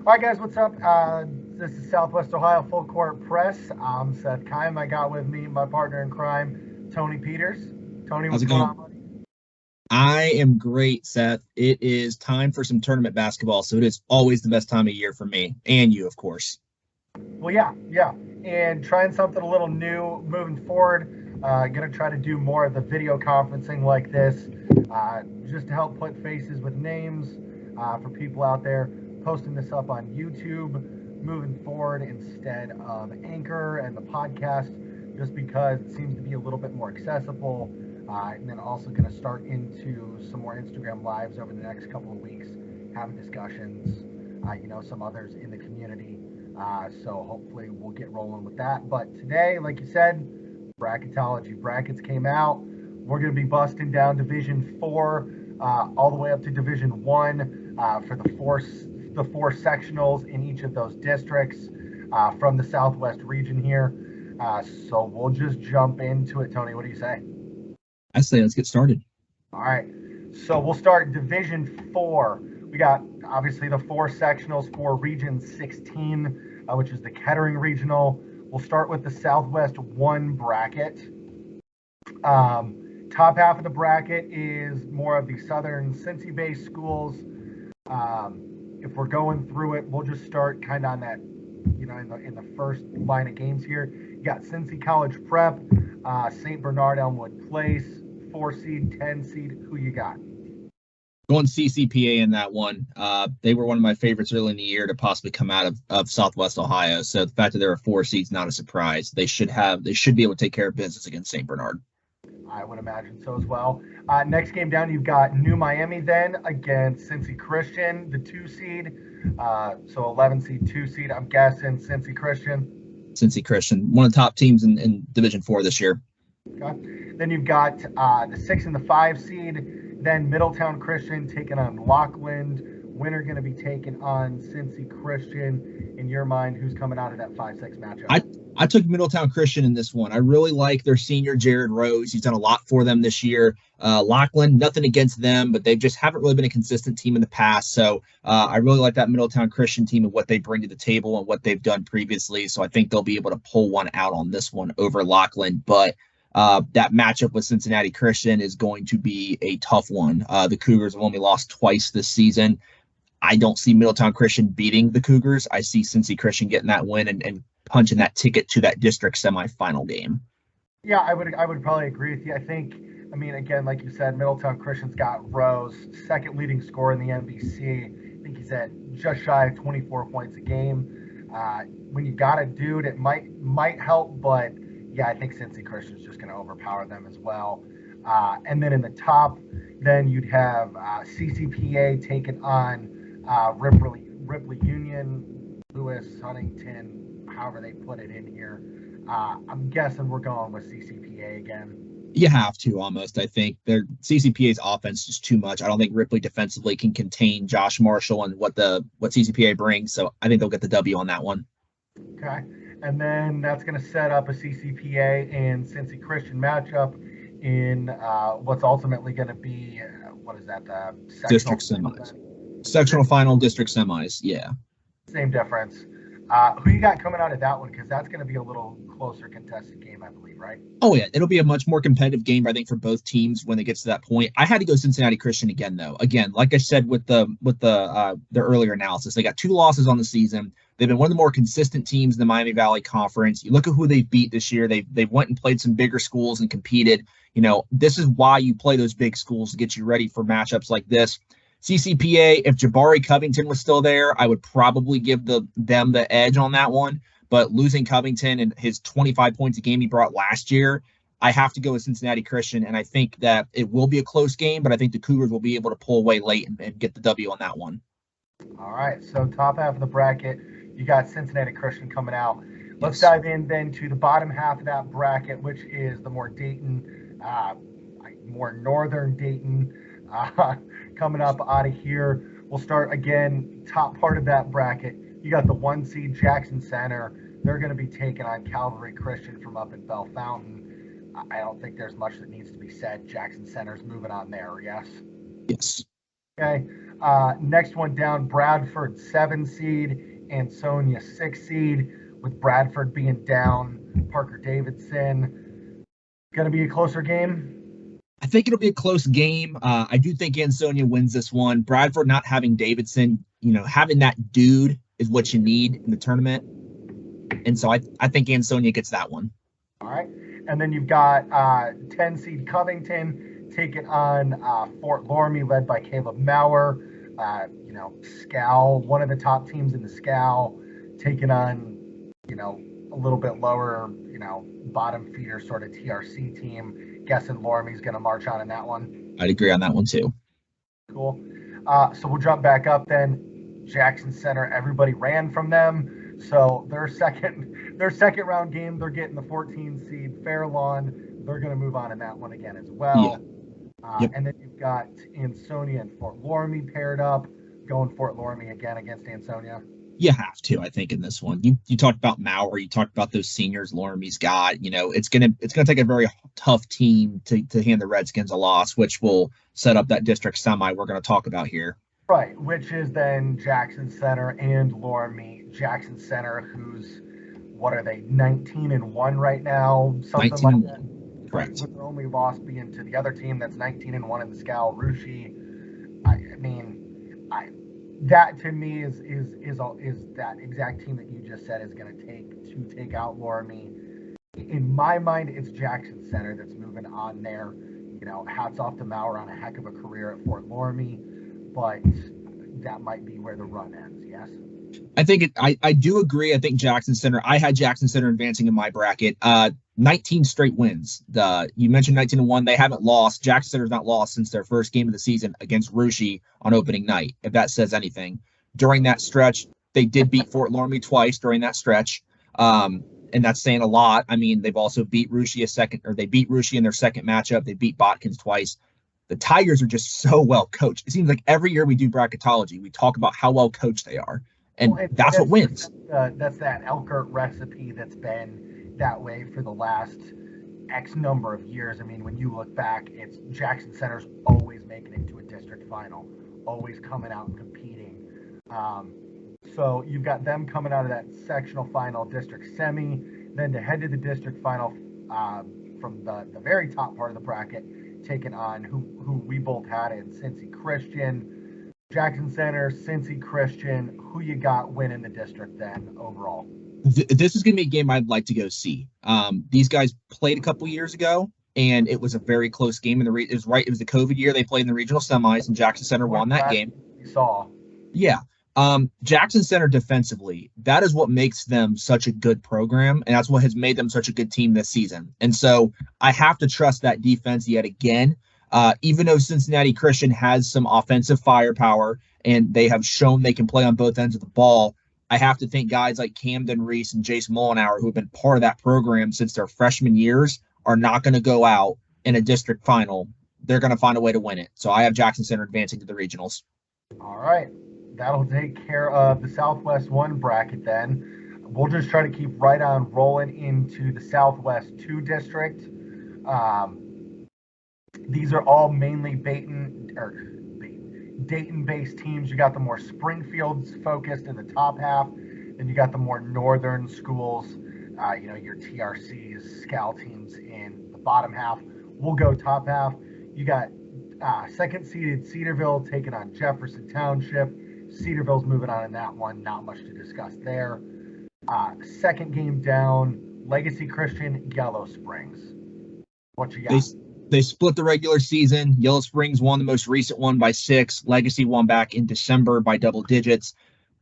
All right, guys, what's up? This is Southwest Ohio Full Court Press. I'm Seth Kime. I got with me my partner in crime, Tony Peters. Tony, How's what's it going going? on, buddy? I am great, Seth. It is time for some tournament basketball, so it is always the best time of year for me and you, of course. Well, yeah. And trying something a little new moving forward. Going to try to do more of the video conferencing like this, just to help put faces with names for people out there. Posting this up on YouTube moving forward instead of Anchor and the podcast, just because it seems to be a little bit more accessible. And then also going to start into some more Instagram lives over the next couple of weeks, having discussions, some others in the community. So hopefully we'll get rolling with that. But today, like you said, bracketology brackets came out. We're going to be busting down Division Four all the way up to Division One for the four sectionals in each of those districts from the Southwest region here. So we'll just jump into it. Tony, what do you say? I say let's get started. All right. So we'll start Division Four. We got obviously the four sectionals for Region 16, which is the Kettering Regional. We'll start with the Southwest 1 bracket. Top half of the bracket is more of the Southern Cincy-based schools. If we're going through it, we'll just start kind of on that, in the first line of games here. You got Cincy College Prep, St. Bernard Elmwood Place, 4 seed, 10 seed. Who you got? Going CCPA in that one. They were one of my favorites early in the year to possibly come out of Southwest Ohio. So the fact that there are 4 seeds, not a surprise. They should be able to take care of business against St. Bernard. I would imagine so as well. Next game down, you've got New Miami then against Cincy Christian, the 2 seed. So 11 seed, 2 seed. I'm guessing Cincy Christian. Cincy Christian, one of the top teams in Division 4 this year. Okay. Then you've got the 6 and the 5 seed. Then Middletown Christian taking on Lockland. Winner going to be taking on Cincy Christian. In your mind, who's coming out of that 5-6 matchup? I took Middletown Christian in this one. I really like their senior Jared Rose. He's done a lot for them this year. Lockland, nothing against them, but they just haven't really been a consistent team in the past. So I really like that Middletown Christian team and what they bring to the table and what they've done previously. So I think they'll be able to pull one out on this one over Lockland. But that matchup with Cincinnati Christian is going to be a tough one. The Cougars have only lost twice this season. I don't see Middletown Christian beating the Cougars. I see Cincy Christian getting that win and punching that ticket to that district semifinal game. Yeah, I would probably agree with you. I mean, again, like you said, Middletown Christian's got Rose, second leading scorer in the NBC. I think he's at just shy of 24 points a game. When you got a dude, it might help, but yeah, I think Cincy Christian's just going to overpower them as well. And then in the top, then you'd have CCPA taking on Ripley Union, Lewis, Huntington, however they put it in here. I'm guessing we're going with CCPA again. You have to almost. I think their CCPA's offense is too much. I don't think Ripley defensively can contain Josh Marshall and what CCPA brings. So I think they'll get the W on that one. Okay. And then that's going to set up a CCPA and Cincy Christian matchup in what's ultimately going to be, what is that, the District semis. Sectional final, district semis. Yeah. Same difference. Who you got coming out of that one? Because that's going to be a little closer contested game, I believe, right? Oh yeah, it'll be a much more competitive game, I think, for both teams when it gets to that point. I had to go Cincinnati Christian again, though. Again, like I said with their earlier analysis, they got 2 losses on the season. They've been one of the more consistent teams in the Miami Valley Conference. You look at who they've beat this year. They've went and played some bigger schools and competed. This is why you play those big schools to get you ready for matchups like this. CCPA, if Jabari Covington was still there, I would probably give them the edge on that one. But losing Covington and his 25 points a game he brought last year, I have to go with Cincinnati Christian. And I think that it will be a close game, but I think the Cougars will be able to pull away late and get the W on that one. All right. So top half of the bracket, you got Cincinnati Christian coming out. Let's Yes. dive in then to the bottom half of that bracket, which is the more Dayton, more northern Dayton, coming up out of here. We'll start again, top part of that bracket. You got the 1 seed Jackson Center. They're going to be taking on Calvary Christian from up in Bell Fountain. I don't think there's much that needs to be said. Jackson Center's moving on there, yes? Yes. Okay. Next one down, Bradford 7 seed, Ansonia 6 seed, with Bradford being down Parker Davidson. Going to be a closer game. I think it'll be a close game. I do think Ansonia wins this one. Bradford not having Davidson, having that dude is what you need in the tournament. And so I think Ansonia gets that one. All right. And then you've got 10 seed Covington taking on Fort Loramie, led by Caleb Maurer. Scal, one of the top teams in the Scal, taking on, a little bit lower, bottom feeder sort of TRC team. Guessing Loramie's going to march on in that one. I'd agree on that one too. Cool. So we'll jump back up then. Jackson Center, everybody ran from them. So their second round game, they're getting the 14 seed Fairlawn. They're going to move on in that one again as well. Yeah. Yep. And then you've got Ansonia and Fort Loramie paired up, going Fort Loramie again against Ansonia. You have to, I think, in this one. You talked about Maurer, you talked about those seniors Loramie's got. It's gonna take a very tough team to hand the Redskins a loss, which will set up that district semi we're going to talk about here. Right, which is then Jackson Center and Loramie. Jackson Center, who's, what are they, 19-1 right now? Something 19-1. Like that. Correct. With their only loss being to the other team that's 19-1 in the Scal, Rushi. That to me is that exact team that you just said is going to take out Loramie. In my mind, it's Jackson Center that's moving on there. Hats off to Maurer on a heck of a career at Fort Loramie, but that might be where the run ends. Yes. I think I do agree. I think Jackson Center. I had Jackson Center advancing in my bracket. 19 straight wins. You mentioned 19-1. They haven't lost. Jackson Center's not lost since their first game of the season against Rushi on opening night, if that says anything. During that stretch, they did beat Fort Loramie twice during that stretch. And that's saying a lot. I mean, they've also beat Rushi they beat Rushi in their second matchup. They beat Botkins twice. The Tigers are just so well coached. It seems like every year we do bracketology, we talk about how well coached they are. And that's what wins. That's that Elkert recipe that's been that way for the last X number of years. I mean, when you look back, it's Jackson Center's always making it to a district final, always coming out and competing. So you've got them coming out of that sectional final, district semi, then to head to the district final from the very top part of the bracket, taking on who we both had in Cincy Christian. Jackson Center, Cincy Christian, who you got winning the district then overall? This is going to be a game I'd like to go see. These guys played a couple years ago, and it was a very close game. It was the COVID year they played in the regional semis, and Jackson Center won that game. We saw. Yeah. Jackson Center defensively, that is what makes them such a good program, and that's what has made them such a good team this season. And so I have to trust that defense yet again. Even though Cincinnati Christian has some offensive firepower and they have shown they can play on both ends of the ball, I have to think guys like Camden Reese and Jace Mullenauer, who have been part of that program since their freshman years, are not going to go out in a district final. They're going to find a way to win it. So I have Jackson Center advancing to the regionals. All right. That'll take care of the Southwest 1 bracket then. We'll just try to keep right on rolling into the Southwest 2 district. These are all mainly Dayton-based teams. You got the more Springfield's focused in the top half. Then you got the more northern schools, your TRCs, Scal teams in the bottom half. We'll go top half. You got second seeded Cedarville taking on Jefferson Township. Cedarville's moving on in that one. Not much to discuss there. Second game down, Legacy Christian, Yellow Springs. What you got? They split the regular season. Yellow Springs won the most recent one by 6. Legacy won back in December by double digits.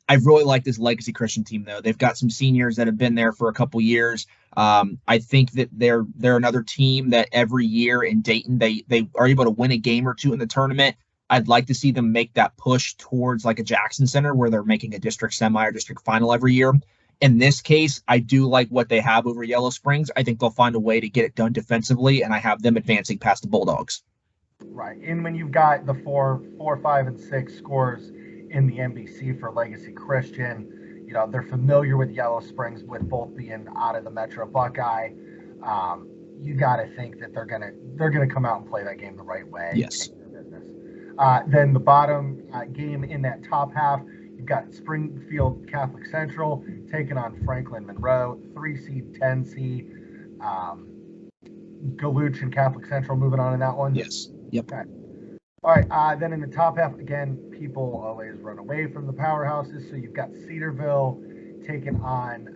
I really like this Legacy Christian team, though. They've got some seniors that have been there for a couple years. I think that they're another team that every year in Dayton, they are able to win a game or two in the tournament. I'd like to see them make that push towards like a Jackson Center where they're making a district semi or district final every year. In this case, I do like what they have over Yellow Springs. I think they'll find a way to get it done defensively, and I have them advancing past the Bulldogs. Right. And when you've got the 4, 5, and 6 scores in the NBC for Legacy Christian, they're familiar with Yellow Springs with both being out of the Metro Buckeye. You got to think that they're gonna come out and play that game the right way. Yes. Then the bottom game in that top half, you've got Springfield Catholic Central taking on Franklin Monroe, 3 seed, 10 seed. Galuch and Catholic Central moving on in that one. Yes. Yep. Okay. All right. Then in the top half, again, people always run away from the powerhouses. So you've got Cedarville taking on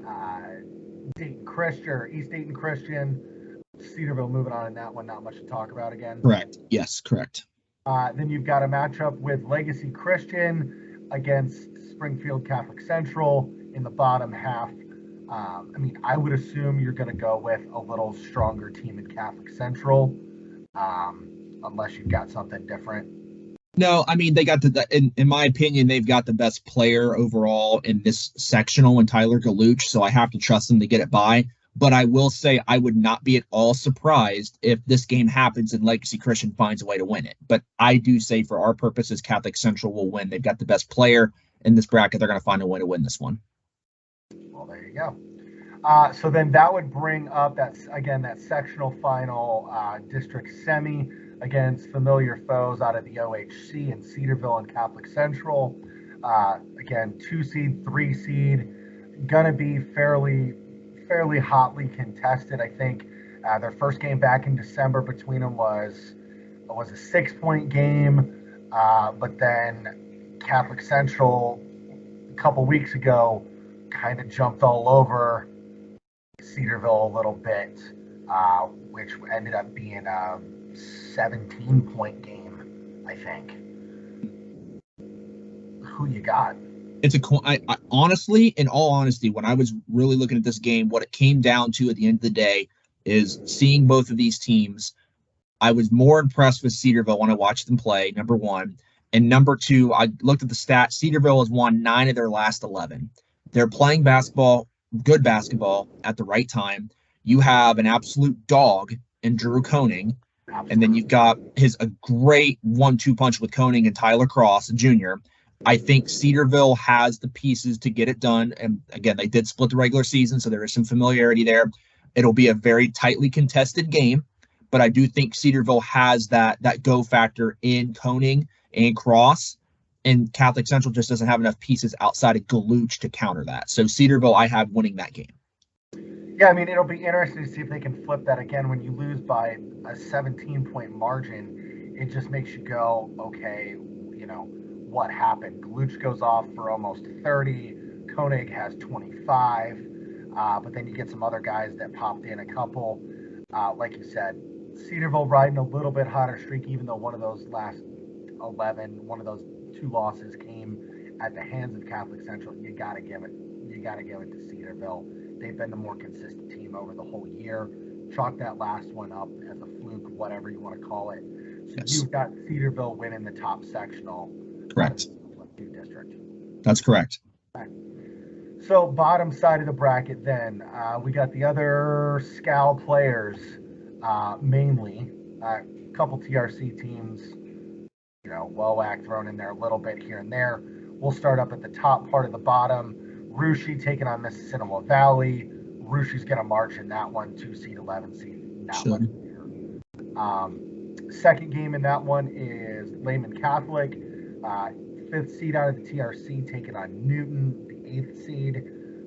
Dayton Christian or East Dayton Christian. Cedarville moving on in that one. Not much to talk about again. Correct. Yes. Correct. Then you've got a matchup with Legacy Christian against Springfield Catholic Central in the bottom half. I mean, I would assume you're going to go with a little stronger team in Catholic Central, unless you've got something different. No, I mean, they got in my opinion, they've got the best player overall in this sectional in Tyler Galuch, so I have to trust them to get it by. But I will say I would not be at all surprised if this game happens and Legacy Christian finds a way to win it. But I do say for our purposes, Catholic Central will win. They've got the best player in this bracket. They're going to find a way to win this one. Well, there you go. So then that would bring up that sectional final district semi against familiar foes out of the OHC and Cedarville and Catholic Central. Again, 2 seed, 3 seed, gonna be fairly hotly contested. I think their first game back in December between them was a 6-point game, but then Catholic Central a couple weeks ago kind of jumped all over Cedarville a little bit, which ended up being a 17-point game, I think. Who you got? It's I honestly, in all honesty, when I was really looking at this game, what it came down to at the end of the day is seeing both of these teams. I was more impressed with Cedarville when I watched them play, number one. And number two, I looked at the stats. Cedarville has won 9 of their last 11. They're playing basketball, good basketball, at the right time. You have an absolute dog in Drew Koenig, and then you've got a great 1-2 punch with Koenig and Tyler Cross Jr. I think Cedarville has the pieces to get it done. And again, they did split the regular season, so there is some familiarity there. It'll be a very tightly contested game, but I do think Cedarville has that go factor in Koenig and Cross, and Catholic Central just doesn't have enough pieces outside of Galuch to counter that. So Cedarville, I have winning that game. Yeah, I mean, it'll be interesting to see if they can flip that again. When you lose by a 17-point margin, it just makes you go, okay, what happened? Galuch goes off for almost 30. Koenig has 25. But then you get some other guys that popped in a couple. Like you said, Cedarville riding a little bit hotter streak, even though one of those last 11, one of those 2 losses came at the hands of Catholic Central. You got to give it to Cedarville. They've been the more consistent team over the whole year. Chalk that last one up as a fluke, whatever you want to call it. So yes. You've got Cedarville winning the top sectional. Correct. District. That's correct. Okay. So bottom side of the bracket then, we got the other SCAL players, mainly. A couple TRC teams, WOAC thrown in there a little bit here and there. We'll start up at the top part of the bottom. Russia taking on Mississippi Valley. Russia's going to march in that one, 2 seed, 11 seed. Second game in that one is Lehman Catholic, 5th seed out of the TRC taking on Newton, the 8th seed.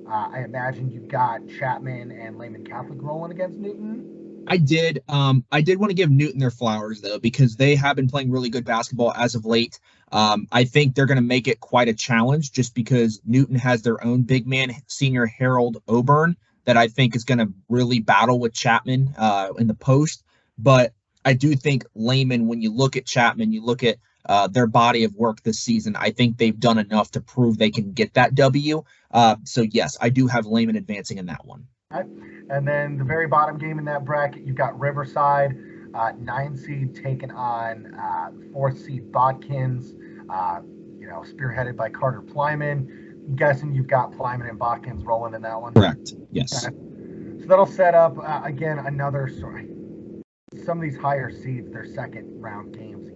I imagine you've got Chapman and Lehman Catholic rolling against Newton. I did want to give Newton their flowers, though, because they have been playing really good basketball as of late. I think they're going to make it quite a challenge just because Newton has their own big man, senior Harold Oburn, that I think is going to really battle with Chapman in the post. But I do think Lehman, when you look at Chapman, you look at their body of work this season, I think they've done enough to prove they can get that W. So, yes, I do have Lehman advancing in that one. Okay. And then the very bottom game in that bracket, you've got Riverside, 9 seed taking on 4th seed Bodkins, spearheaded by Carter Plyman. I'm guessing you've got Plyman and Bodkins rolling in that one. Correct. Yes. Okay. So that'll set up again another story. Some of these higher seeds, their second round games,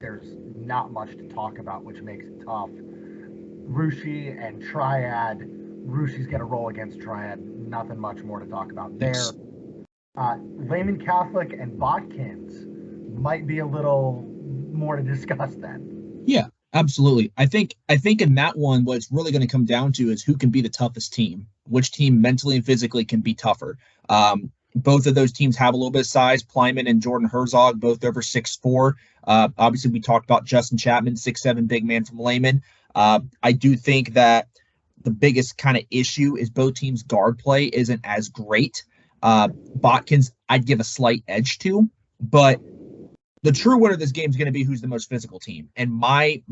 there's not much to talk about, which makes it tough. Rushi and Triad. Rushi's going to roll against Triad. Nothing much more to talk about there. Yes. Lehman Catholic and Bodkins might be a little more to discuss then. Yeah, absolutely. I think in that one, what it's really going to come down to is who can be the toughest team, which team mentally and physically can be tougher. Both of those teams have a little bit of size. Plyman and Jordan Herzog, both over 6'4". Obviously, we talked about Justin Chapman, 6'7", big man from Lehman. I do think that the biggest kind of issue is both teams' guard play isn't as great. Botkins, I'd give a slight edge to, but the true winner of this game is going to be who's the most physical team. And my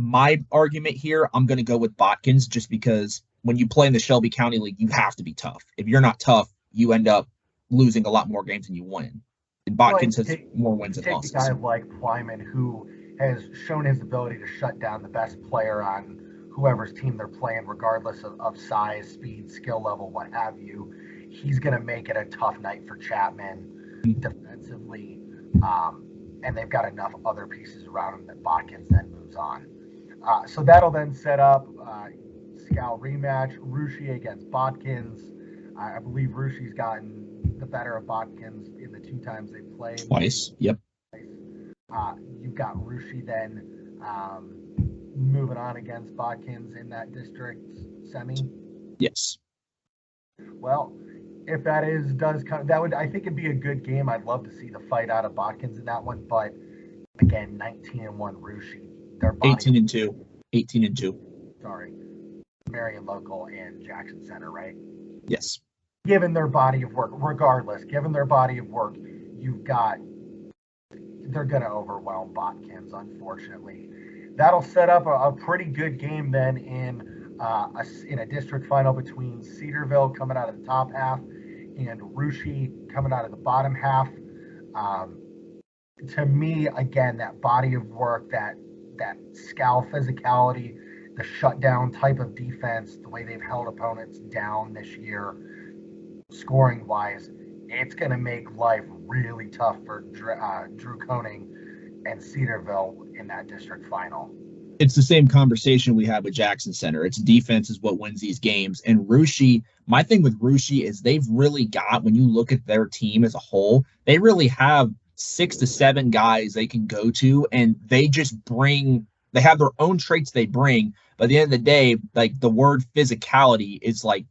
argument here, I'm going to go with Botkins just because when you play in the Shelby County League, you have to be tough. If you're not tough, you end up losing a lot more games than you win. And Botkins has more wins than losses. Take a guy like Plyman, who has shown his ability to shut down the best player on whoever's team they're playing, regardless of size, speed, skill level, what have you. He's going to make it a tough night for Chapman defensively. And they've got enough other pieces around him that Botkins then moves on. So that'll then set up Scal rematch, Rushy against Botkins. I believe Rushy's gotten the better of Botkins in the 2 times they've played. Twice, yep. You've got Rushy then moving on against Botkins in that district semi. Yes. Well, if that does come, I think it'd be a good game. I'd love to see the fight out of Botkins in that one, but again, 19-1 Rushy. 18-2. 18-2. Sorry, Marion Local and Jackson Center, right? Yes. Given their body of work, regardless, given their body of work, they're going to overwhelm Botkins, unfortunately. That'll set up a pretty good game then in a district final between Cedarville coming out of the top half and Rushy coming out of the bottom half. To me, again, that body of work, that scowl physicality, the shutdown type of defense, the way they've held opponents down this year, scoring wise, it's going to make life really tough for Drew Koning and Cedarville in that district final. It's the same conversation we had with Jackson Center. It's defense is what wins these games. And Rushy, my thing with Rushy is they've really got, when you look at their team as a whole, they really have 6 to 7 guys they can go to, and they have their own traits they bring. But at the end of the day, like the word physicality is like,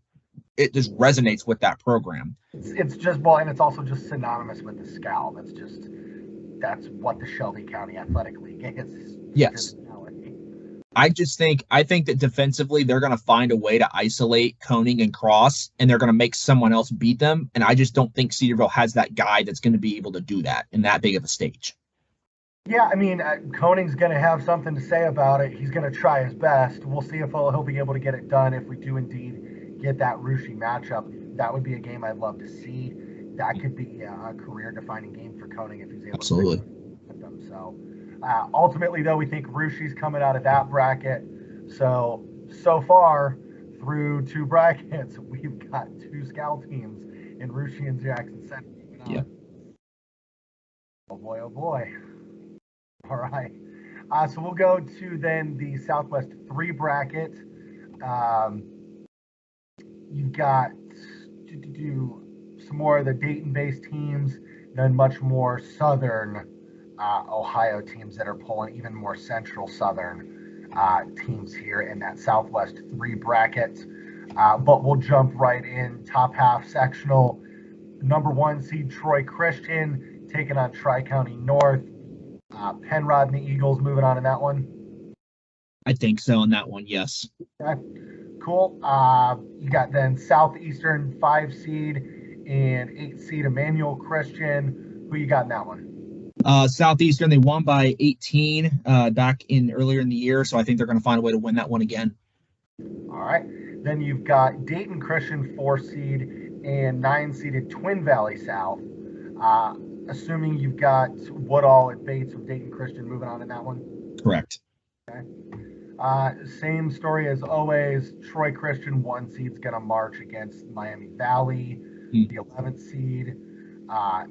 it just resonates with that program. It's just, well, and it's also just synonymous with the scowl. That's what the Shelby County Athletic League is. Yes. I think that defensively they're going to find a way to isolate Koning and Cross, and they're going to make someone else beat them. And I just don't think Cedarville has that guy that's going to be able to do that in that big of a stage. Yeah, I mean, Koning's going to have something to say about it. He's going to try his best. We'll see if he'll be able to get it done if we do indeed get that Rushy matchup. That would be a game I'd love to see. That could be a career-defining game for Koning if he's able Absolutely. to with them. So ultimately, though, we think Rushy's coming out of that bracket. So far, through 2 brackets, we've got 2 scowl teams in Rushy and Jackson Center. Yeah. Oh boy. All right. So we'll go to then the Southwest 3 bracket. You've got to do some more of the Dayton-based teams, then much more Southern Ohio teams that are pulling, even more Central Southern teams here in that Southwest 3 bracket. But we'll jump right in. Top half sectional, number 1 seed Troy Christian taking on Tri-County North. Penrod and the Eagles moving on in that one. I think so in that one, yes. Okay, cool. You got then Southeastern 5 seed and 8 seed Emmanuel Christian. Who you got in that one? Southeastern, they won by 18 back in earlier in the year, so I think they're going to find a way to win that one again. All right. Then you've got Dayton Christian 4 seed and 9 seeded Twin Valley South. Assuming you've got Woodall and Bates of Dayton Christian moving on in that one. Correct. Okay. Same story as always. Troy Christian 1 seed's going to march against Miami Valley, the 11th seed.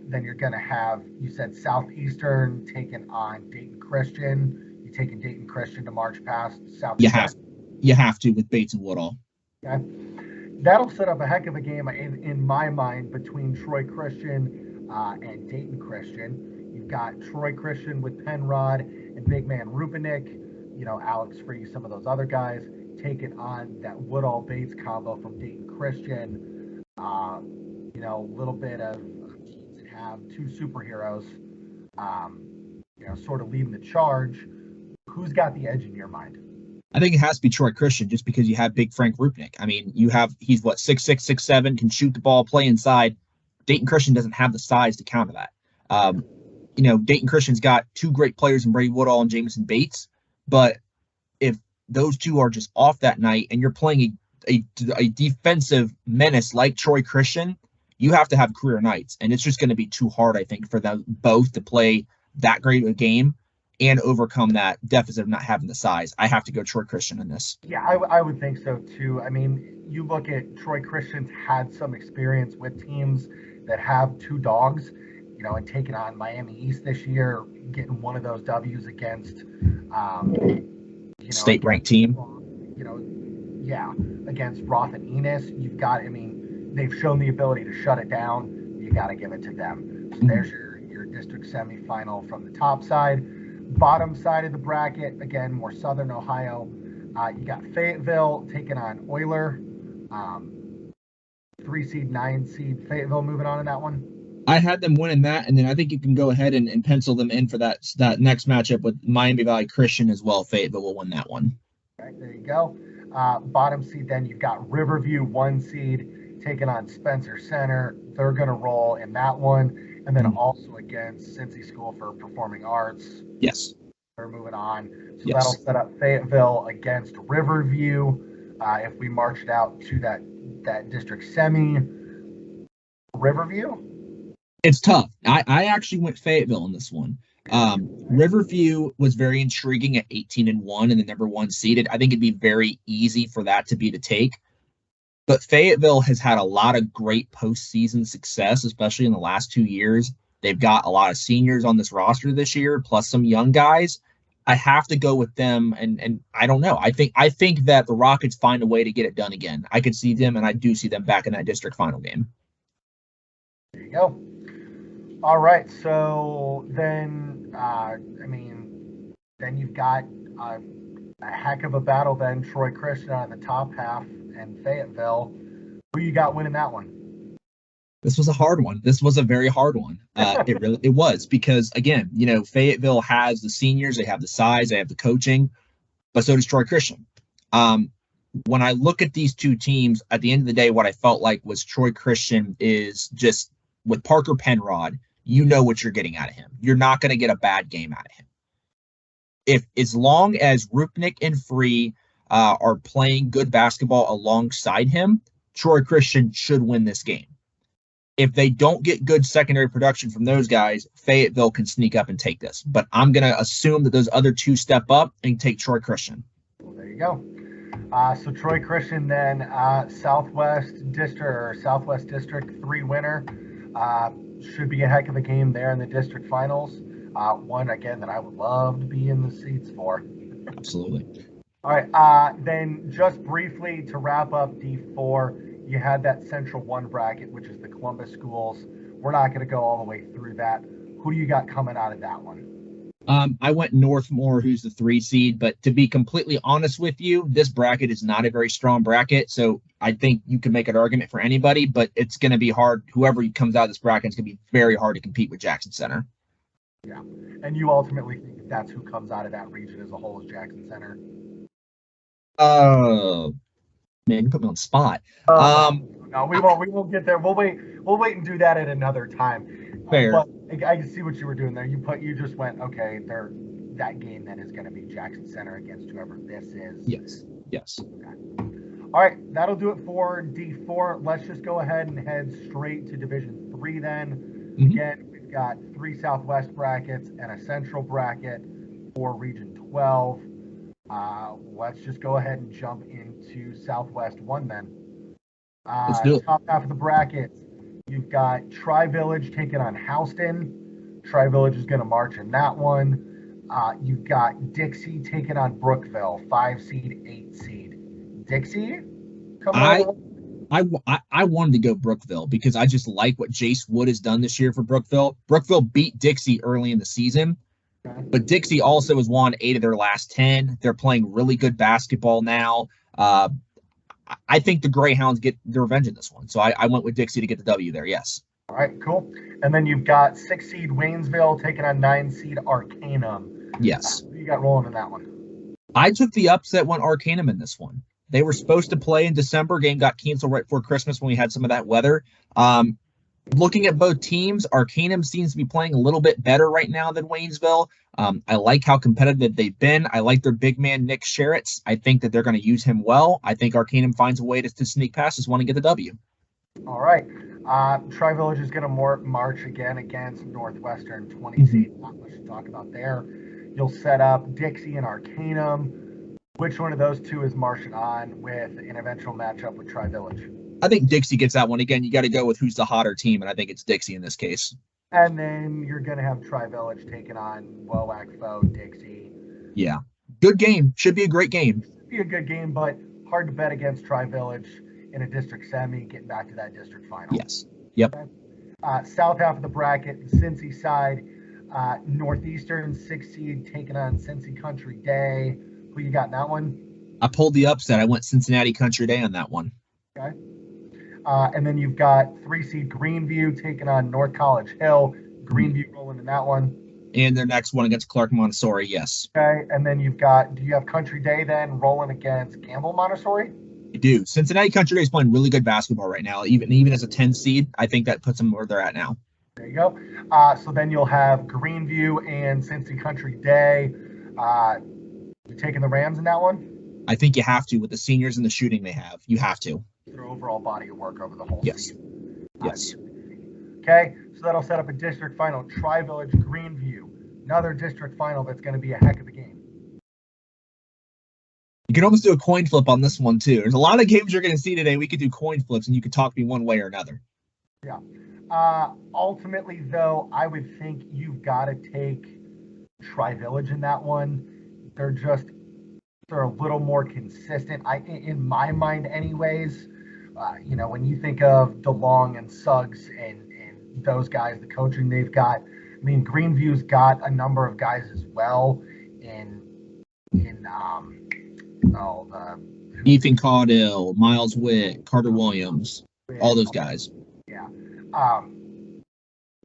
Then you're going to have, you said Southeastern taking on Dayton Christian. You taking Dayton Christian to march past Southeastern? You have to with Bates and Woodall. Okay. That'll set up a heck of a game in my mind between Troy Christian and Dayton Christian. You've got Troy Christian with Penrod and big man Rupinik, Alex Free, some of those other guys taking on that Woodall Bates combo from Dayton Christian. A little bit of teams that have two superheroes, sort of leading the charge. Who's got the edge in your mind? I think it has to be Troy Christian, just because you have big Frank Rupnik. I mean, he's what, 6'6", 6'7", can shoot the ball, play inside. Dayton Christian doesn't have the size to counter that. Dayton Christian's got two great players in Brady Woodall and Jamison Bates, but if those two are just off that night and you're playing a defensive menace like Troy Christian, you have to have career nights, and it's just going to be too hard, I think, for them both to play that great of a game and overcome that deficit of not having the size. I have to go Troy Christian in this. Yeah, I would think so too. I mean, you look at Troy Christian's had some experience with teams that have two dogs, and taking on Miami East this year, getting one of those W's against, state-ranked team. Against Roth and Enos. They've shown the ability to shut it down. You got to give it to them. So there's your district semifinal from the top side. Bottom side of the bracket, again, more Southern Ohio. You got Fayetteville taking on Euler. 3 seed, 9 seed. Fayetteville moving on in that one. I had them winning that, and then I think you can go ahead and pencil them in for that next matchup with Miami Valley Christian as well. Fayetteville will win that one. Okay, there you go. Bottom seed, then you've got Riverview, 1 seed, taking on Spencer Center. They're going to roll in that one. And then also against Cincy School for Performing Arts. Yes. They're moving on. So that'll set up Fayetteville against Riverview. If we marched out to that district semi. Riverview? It's tough. I actually went Fayetteville in this one. Riverview was very intriguing at 18-1 and the number 1 seeded. I think it'd be very easy for that to be the take. But Fayetteville has had a lot of great postseason success, especially in the last 2 years. They've got a lot of seniors on this roster this year, plus some young guys. I have to go with them, and I don't know. I think that the Rockets find a way to get it done again. I could see them, and I do see them back in that district final game. There you go. All right, so then, then you've got a heck of a battle then, Troy Christian on the top half and Fayetteville. Who you got winning that one? This was a hard one. This was a very hard one. It was because, again, Fayetteville has the seniors, they have the size, they have the coaching, but so does Troy Christian. When I look at these two teams, at the end of the day, what I felt like was Troy Christian is just, with Parker Penrod, you know what you're getting out of him. You're not going to get a bad game out of him. As long as Rupnik and Free are playing good basketball alongside him, Troy Christian should win this game. If they don't get good secondary production from those guys, Fayetteville can sneak up and take this. But I'm going to assume that those other two step up and take Troy Christian. Well, there you go. So Troy Christian then, Southwest District 3 winner. Should be a heck of a game there in the district finals. One, again, that I would love to be in the seats for. Absolutely. All right. Then just briefly to wrap up D4, you had that Central 1 bracket, which is the Columbus schools. We're not going to go all the way through that. Who do you got coming out of that one? I went Northmore, who's the 3 seed, but to be completely honest with you, this bracket is not a very strong bracket, so I think you can make an argument for anybody, but it's going to be hard. Whoever comes out of this bracket is going to be very hard to compete with Jackson Center. Yeah, and you ultimately think that's who comes out of that region as a whole is Jackson Center? Man, you put me on the spot. No, we won't get there. We'll wait and do that at another time. Fair. But I can see what you were doing there. You just went, okay, that game then is going to be Jackson Center against whoever this is. Yes. Okay. All right, that'll do it for D4. Let's just go ahead and head straight to Division 3 then. Mm-hmm. Again, we've got 3 Southwest brackets and a Central bracket for Region 12. Let's just go ahead and jump into Southwest 1 then. Let's do it. Top half of the bracket, you've got Tri-Village taking on Houston. Tri-Village is going to march in that one. You've got Dixie taking on Brookville, 5 seed, 8 seed. Dixie? I wanted to go Brookville because I just like what Jace Wood has done this year for Brookville. Brookville beat Dixie early in the season. But Dixie also has won 8 of their last 10. They're playing really good basketball now. I think the Greyhounds get their revenge in this one. So I went with Dixie to get the W there. Yes. All right, cool. And then you've got 6 seed Waynesville taking on 9 seed Arcanum. Yes. Who you got rolling in that one? I took the upset, went Arcanum in this one. They were supposed to play in December. Game got canceled right before Christmas when we had some of that weather. Looking at both teams, Arcanum seems to be playing a little bit better right now than Waynesville. I like how competitive they've been. I like their big man, Nick Sherritts. I think that they're going to use him well. I think Arcanum finds a way to sneak past this one and get the W. All right. Tri-Village is going to march again against Northwestern 20 seed. Not much to talk about there. You'll set up Dixie and Arcanum. Which one of those two is marching on with an eventual matchup with Tri-Village? I think Dixie gets that one. Again, you got to go with who's the hotter team, and I think it's Dixie in this case. And then you're going to have Tri-Village taking on WOAC foe Dixie. Yeah. Good game. Should be a great game. Should be a good game, but hard to bet against Tri-Village in a district semi, getting back to that district final. Yes. Yep. Okay. South half of the bracket, the Cincy side, Northeastern 6 seed taking on Cincy Country Day. Who you got in that one? I pulled the upset. I went Cincinnati Country Day on that one. Okay. And then you've got 3 seed Greenview taking on North College Hill. Greenview rolling in that one. And their next one against Clark Montessori, yes. Okay. And then do you have Country Day then rolling against Gamble Montessori? I do. Cincinnati Country Day is playing really good basketball right now. Even as a 10 seed, I think that puts them where they're at now. There you go. So then you'll have Greenview and Cincy Country Day. You taking the Rams in that one? I think you have to with the seniors and the shooting they have. You have to. Their overall body of work over the whole season. Yes. Okay, so that'll set up a district final. Tri-Village Greenview. Another district final that's going to be a heck of a game. You can almost do a coin flip on this one, too. There's a lot of games you're going to see today. We could do coin flips, and you could talk me one way or another. Yeah. Ultimately, though, I would think you've got to take Tri-Village in that one. They're a little more consistent. In my mind, anyways. When you think of DeLong and Suggs and those guys, the coaching they've got. I mean, Greenview's got a number of guys as well. Ethan Caudill, Miles Witt, Carter Williams, all those guys. Yeah.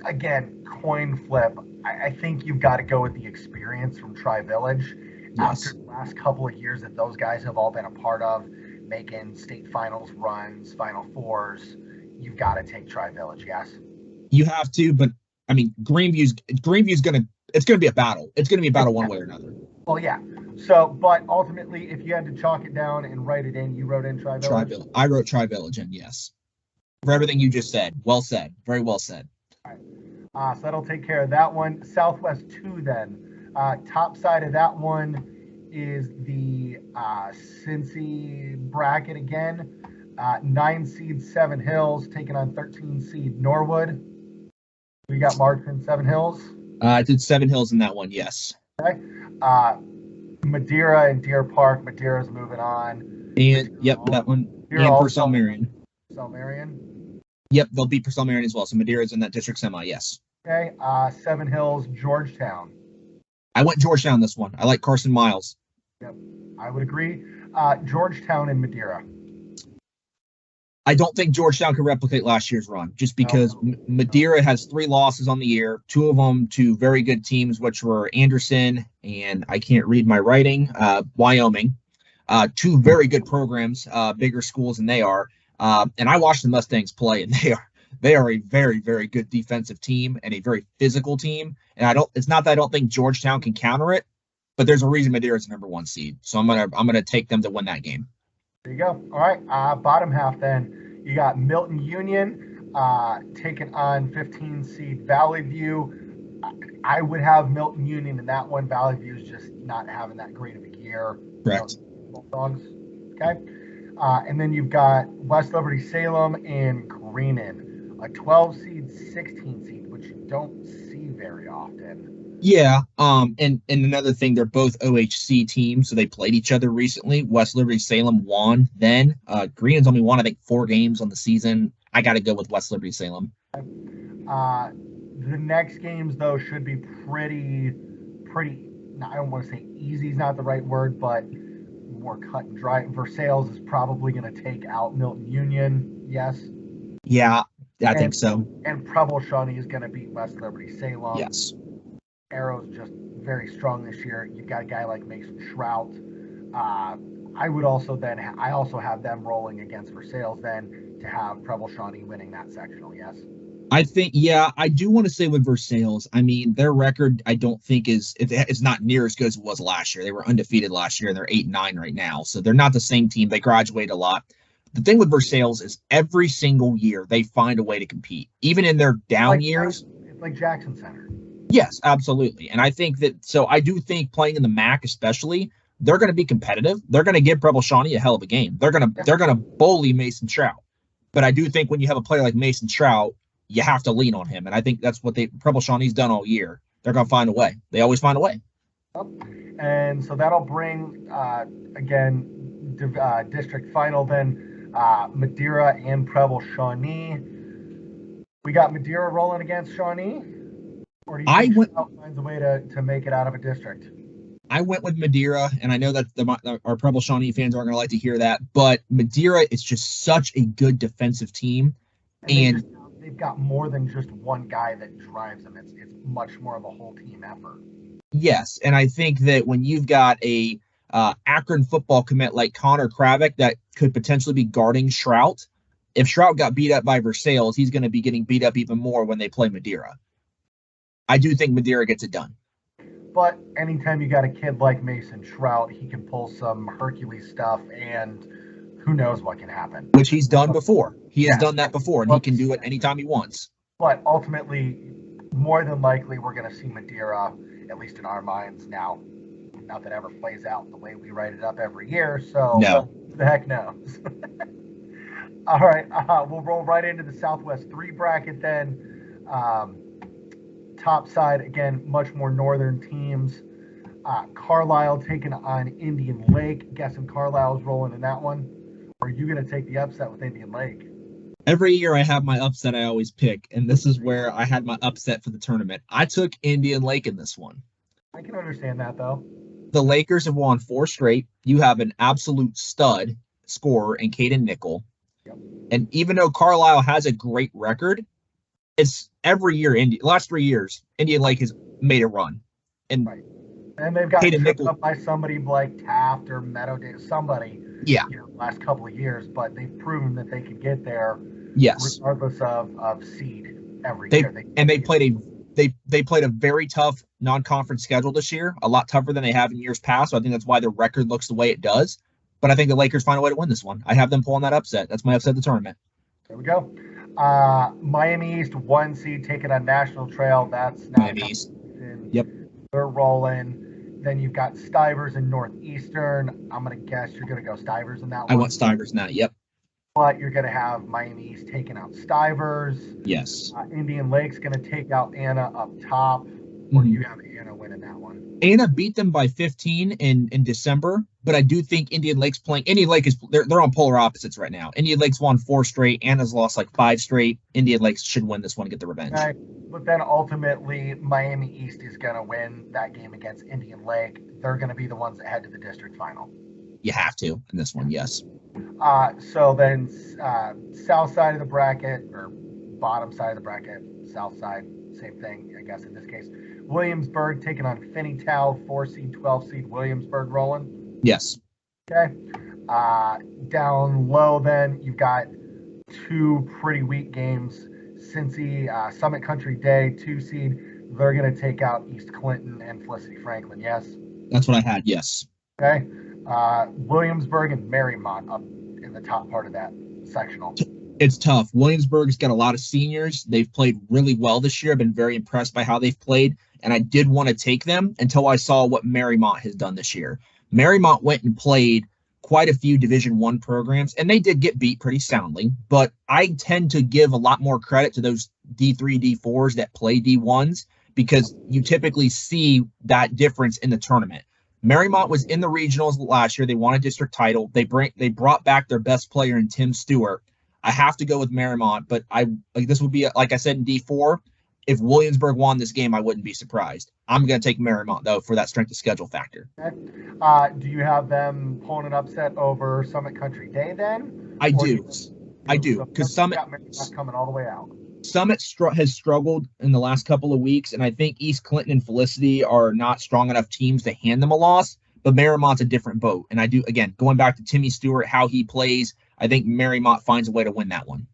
Again, coin flip. I think you've got to go with the experience from Tri-Village. Yes. After the last couple of years that those guys have all been a part of, making state finals runs, Final Fours, you've got to take Tri-Village, yes? You have to, but, I mean, Greenview's going to be a battle. It's going to be a battle one way or another. Well, yeah. So, but ultimately, if you had to chalk it down and write it in, you wrote in Tri-Village? I wrote Tri-Village in, yes. For everything you just said. Well said. Very well said. All right. So that'll take care of that one. Southwest 2 then. Top side of that one is the Cincy bracket again. 9 seed 7 Hills taking on 13 seed Norwood. We got Martin 7 Hills. I did 7 Hills in that one, yes. Okay. Madeira and Deer Park. Madeira's moving on. And yep, that one. Madeira and Purcell Marion. Purcell Marion. Yep, they'll beat Purcell Marion as well. So Madeira's in that district semi, yes. Okay. 7 Hills, Georgetown. I went Georgetown this one. I like Carson Miles. Yep, I would agree. Georgetown and Madeira. I don't think Georgetown can replicate last year's run just because Madeira has 3 losses on the year, 2 of them to very good teams, which were Anderson and I can't read my writing, Wyoming. 2 very good programs, bigger schools than they are. And I watched the Mustangs play, and they are a very, very good defensive team and a very physical team. And it's not that I don't think Georgetown can counter it, but there's a reason Madeira is the number 1 seed. So I'm gonna take them to win that game. There you go. All right. Bottom half then. You got Milton Union taking on 15 seed Valley View. I would have Milton Union in that one. Valley View is just not having that great of a year. Correct. Bulldogs. Okay. And then you've got West Liberty Salem and Greenon, a 12 seed, 16 seed, which you don't see very often. Yeah. And another thing, they're both OHC teams, so they played each other recently. West Liberty Salem won then. Greenon's only won, I think, 4 games on the season. I got to go with West Liberty Salem. The next games, though, should be pretty pretty, I don't want to say easy is not the right word, but more cut and dry. Versailles is probably going to take out Milton Union. Yes. Yeah, I think so. And Preble Shawnee is going to beat West Liberty Salem. Yes. Arrow's just very strong this year. You've got a guy like Mason Trout. I would also I also have them rolling against Versailles then to have Preble Shawnee winning that sectional. Yes. I think, yeah, I do want to say with Versailles, I mean, their record, I don't think it's not near as good as it was last year. They were undefeated last year, and they're 8-9 right now. So they're not the same team. They graduate a lot. The thing with Versailles is every single year they find a way to compete, even in their down years. It's like Jackson Center. Yes, absolutely. And I think so I do think playing in the MAC especially, they're going to be competitive. They're going to give Preble Shawnee a hell of a game. They're going to bully Mason Trout. But I do think when you have a player like Mason Trout, you have to lean on him. And I think that's what Preble Shawnee's done all year. They're going to find a way. They always find a way. And so that'll bring, again, district final then, Madeira and Preble Shawnee. We got Madeira rolling against Shawnee? Or do you think Trout finds a way to make it out of a district? I went with Madeira, and I know that our Preble Shawnee fans aren't going to like to hear that, but Madeira is just such a good defensive team. And they've got more than just one guy that drives them. It's much more of a whole team effort. Yes, and I think that when you've got a Akron football commit like Connor Kravik that could potentially be guarding Trout, if Trout got beat up by Versailles, he's going to be getting beat up even more when they play Madeira. I do think Madeira gets it done. But anytime you got a kid like Mason Trout, he can pull some Hercules stuff, and who knows what can happen. Which he's done before. He has done that before, and he can do it anytime he wants. But ultimately, more than likely, we're going to see Madeira, at least in our minds now. Not that it ever plays out the way we write it up every year, so who the heck knows? All right, we'll roll right into the Southwest 3 bracket then. Top side, again, much more northern teams. Carlisle taking on Indian Lake. Guessing Carlisle's rolling in that one. Or are you going to take the upset with Indian Lake? Every year I have my upset I always pick, and this is where I had my upset for the tournament. I took Indian Lake in this one. I can understand that, though. The Lakers have won 4 straight. You have an absolute stud scorer in Caden Nickel. Yep. And even though Carlisle has a great record, it's every year, last 3 years, Indian Lake has made a run. And, and they've got tripped up by somebody like Taft or Meadow, somebody the last couple of years, but they've proven that they could get there regardless of seed every year. They played a very tough non-conference schedule this year, a lot tougher than they have in years past. So I think that's why their record looks the way it does. But I think the Lakers find a way to win this one. I have them pulling that upset. That's my upset of the tournament. There we go. Miami East 1 seed taking on National Trail. That's Miami East. Yep. They're rolling. Then you've got Stivers in Northeastern. I'm going to guess you're going to go Stivers in that one. I want Stivers in that. Yep. But you're going to have Miami East taking out Stivers. Yes. Indian Lake's going to take out Anna up top. Or do you have Anna winning that one? Anna beat them by 15 in December, but I do think Indian Lake's playing. Indian Lake they're on polar opposites right now. Indian Lake's won 4 straight. Anna's lost like 5 straight. Indian Lakes should win this one and get the revenge. Okay. But then ultimately, Miami East is going to win that game against Indian Lake. They're going to be the ones that head to the district final. You have to in this one, yes. So then south side of the bracket, or bottom side of the bracket, south side, same thing, I guess in this case. Williamsburg taking on Finneytown, 4 seed, 12 seed. Williamsburg rolling. Yes. Okay. Down low, then you've got 2 pretty weak games. Cincy, Summit Country Day, 2 seed. They're going to take out East Clinton and Felicity Franklin. Yes. That's what I had. Yes. Okay. Williamsburg and Marymount up in the top part of that sectional. It's tough. Williamsburg's got a lot of seniors. They've played really well this year. I've been very impressed by how they've played, and I did want to take them until I saw what Marymount has done this year. Marymount went and played quite a few Division I programs, and they did get beat pretty soundly, but I tend to give a lot more credit to those D3, D4s that play D1s because you typically see that difference in the tournament. Marymount was in the regionals last year. They won a district title. They brought back their best player in Tim Stewart. I have to go with Marymount, but this would be, like I said, in D4. If Williamsburg won this game, I wouldn't be surprised. I'm going to take Marymount, though, for that strength of schedule factor. Okay. Do you have them pulling an upset over Summit Country Day then? I do. I do. So Because Summit Marymount coming all the way out. Summit has struggled in the last couple of weeks, and I think East Clinton and Felicity are not strong enough teams to hand them a loss, but Marymount's a different boat. And I do, again, going back to Timmy Stewart, how he plays, I think Marymount finds a way to win that one.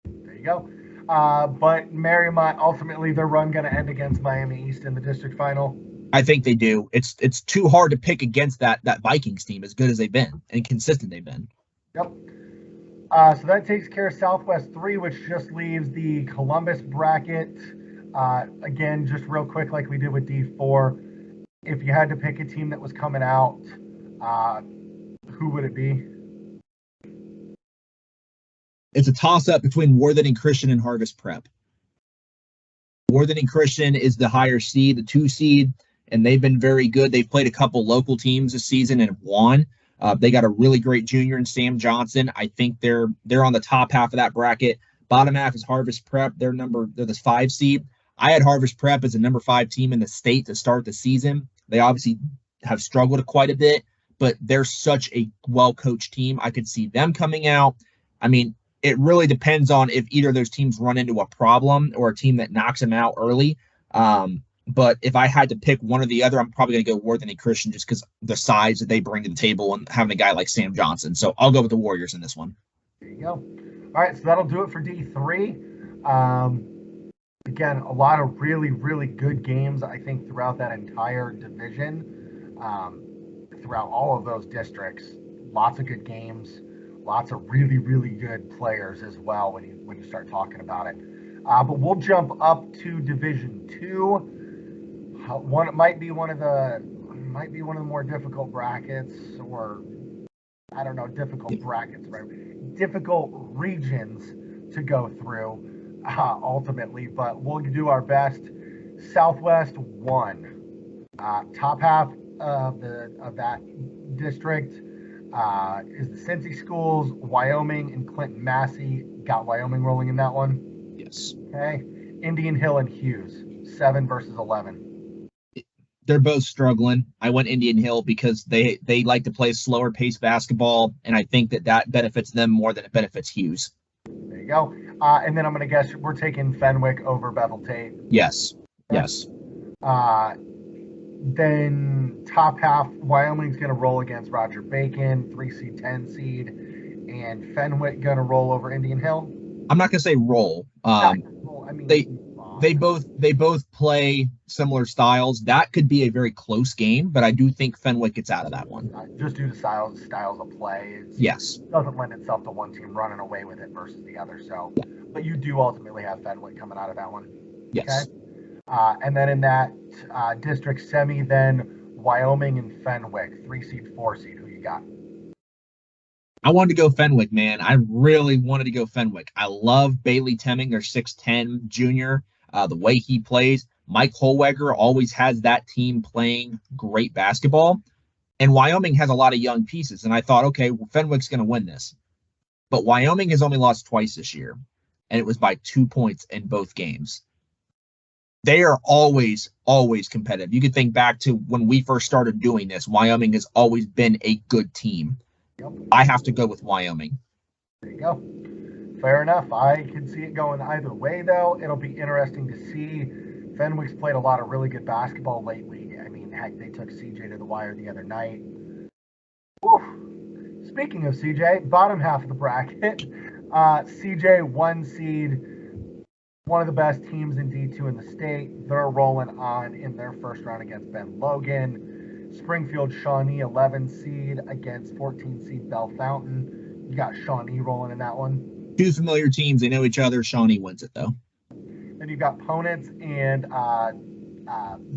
There you go. But Marymount, ultimately, their run going to end against Miami East in the district final. I think they do. It's too hard to pick against that Vikings team, as good as they've been and consistent they've been. Yep. So that takes care of Southwest 3, which just leaves the Columbus bracket. Again, just real quick, like we did with D4, if you had to pick a team that was coming out, who would it be? It's a toss-up between Worthington Christian and Harvest Prep. Worthington Christian is the higher seed, the 2 seed, and they've been very good. They've played a couple local teams this season and have won. They got a really great junior in Sam Johnson. I think they're on the top half of that bracket. Bottom half is Harvest Prep. They're the 5 seed. I had Harvest Prep as a number 5 team in the state to start the season. They obviously have struggled quite a bit, but they're such a well-coached team. I could see them coming out. I mean, it really depends on if either of those teams run into a problem or a team that knocks them out early. But if I had to pick one or the other, I'm probably going to go Worthington Christian just because the size that they bring to the table and having a guy like Sam Johnson. So I'll go with the Warriors in this one. There you go. All right, so that'll do it for D3. Again, a lot of really, really good games, I think, throughout that entire division, throughout all of those districts. Lots of good games, lots of really, really good players as well when you start talking about it. But we'll jump up to Division 2. It might be one of the more difficult brackets, or I don't know, difficult brackets, right? Difficult regions to go through ultimately, but we'll do our best. Southwest 1, top half of that district is the Cincy schools, Wyoming and Clinton Massey. Got Wyoming rolling in that one. Yes. Okay. Indian Hill and Hughes, 7 versus 11. They're both struggling. I went Indian Hill because they like to play slower pace basketball, and I think that benefits them more than it benefits Hughes. There you go. And then I'm going to guess we're taking Fenwick over Bethel Tate. Yes. Yes. Then top half, Wyoming's going to roll against Roger Bacon, 3 seed, 10 seed, and Fenwick going to roll over Indian Hill. I'm not going to say roll. They both play similar styles. That could be a very close game, but I do think Fenwick gets out of that one. Just due to styles of play. Yes. It doesn't lend itself to one team running away with it versus the other. So, yeah. But you do ultimately have Fenwick coming out of that one. Yes. Okay? And then in that district semi, then Wyoming and Fenwick, 3 seed, 4 seed. Who you got? I wanted to go Fenwick, man. I really wanted to go Fenwick. I love Bailey Temming, their 6'10 junior. The way he plays, Mike Holweger always has that team playing great basketball. And Wyoming has a lot of young pieces. And I thought, okay, well, Fenwick's going to win this. But Wyoming has only lost twice this year. And it was by 2 points in both games. They are always, always competitive. You could think back to when we first started doing this. Wyoming has always been a good team. Yep. I have to go with Wyoming. There you go. Fair enough. I can see it going either way, though. It'll be interesting to see. Fenwick's played a lot of really good basketball lately. I mean, heck, they took CJ to the wire the other night. Whew. Speaking of CJ, bottom half of the bracket, CJ 1 seed, one of the best teams in D2 in the state. They're rolling on in their first round against Ben Logan. Springfield Shawnee 11 seed against 14 seed Bell Fountain. You got Shawnee rolling in that one. 2 familiar teams. They know each other. Shawnee wins it, though. Then you've got Ponitz and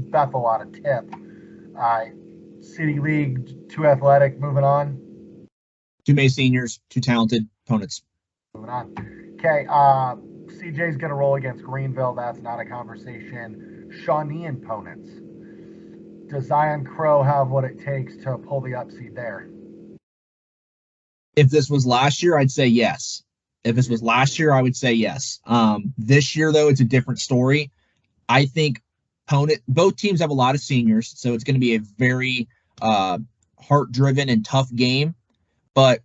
Bethel out of Tip. City League, 2 athletic, moving on. 2 May seniors, 2 talented. Ponitz. Moving on. Okay, CJ's going to roll against Greenville. That's not a conversation. Shawnee and Ponitz. Does Zion Crow have what it takes to pull the upseed there? If this was last year, I'd say yes. If this was last year, I would say yes. This year, though, it's a different story. I think both teams have a lot of seniors, so it's going to be a very heart-driven and tough game. But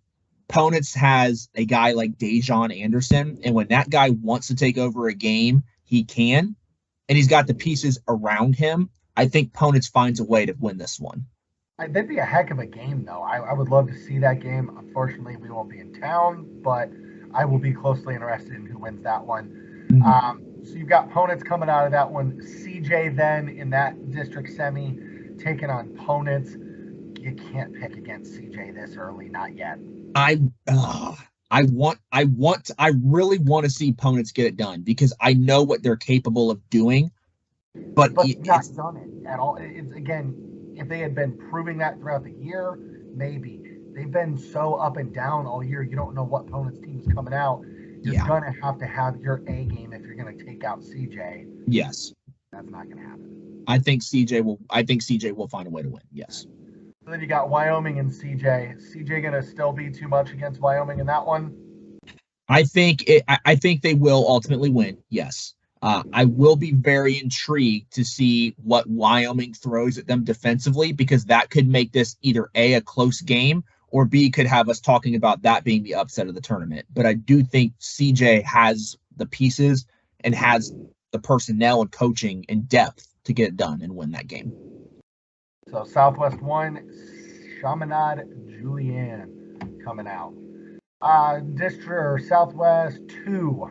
Ponitz has a guy like Dejon Anderson, and when that guy wants to take over a game, he can, and he's got the pieces around him. I think Ponitz finds a way to win this one. That'd be a heck of a game, though. I would love to see that game. Unfortunately, we won't be in town, but I will be closely interested in who wins that one. Mm-hmm. So you've got Ponitz coming out of that one. CJ then in that district semi taking on Ponitz. You can't pick against CJ this early, not yet. I really want to see Ponitz get it done because I know what they're capable of doing, but not done it at all. It's again, if they had been proving that throughout the year, maybe. They've been so up and down all year. You don't know what Ponitz team is coming out. You're gonna have to have your A game if you're gonna take out CJ. Yes, that's not gonna happen. I think CJ will find a way to win. Yes. So then you got Wyoming and CJ. CJ gonna still be too much against Wyoming in that one? I think they will ultimately win. Yes. I will be very intrigued to see what Wyoming throws at them defensively because that could make this either A close game or B could have us talking about that being the upset of the tournament. But I do think CJ has the pieces and has the personnel and coaching and depth to get it done and win that game. So Southwest 1, Chaminade Julian coming out. District Southwest 2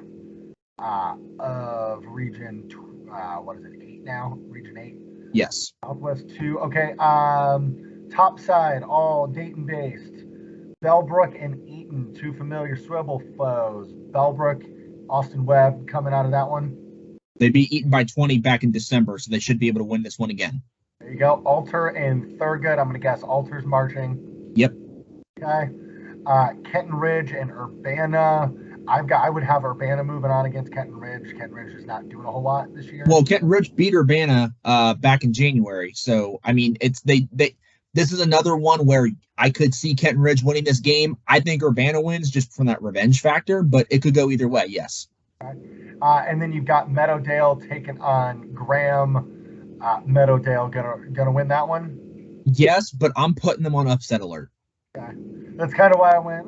of Region, 8 now? Region 8? Yes. Southwest 2. Okay. Top side, all Dayton-based. Bellbrook and Eaton, two familiar swivel foes. Bellbrook, Austin Webb coming out of that one. They beat Eaton by 20 back in December, so they should be able to win this one again. There you go. Alter and Thurgood. I'm going to guess Alter's marching. Yep. Okay. Kenton Ridge and Urbana. I would have Urbana moving on against Kenton Ridge. Kenton Ridge is not doing a whole lot this year. Well, Kenton Ridge beat Urbana back in January. So, I mean, this is another one where I could see Kenton Ridge winning this game. I think Urbana wins just from that revenge factor, but it could go either way, yes. Okay. And then you've got Meadowdale taking on Graham. Meadowdale gonna win that one? Yes, but I'm putting them on upset alert. Okay. That's kind of why I went.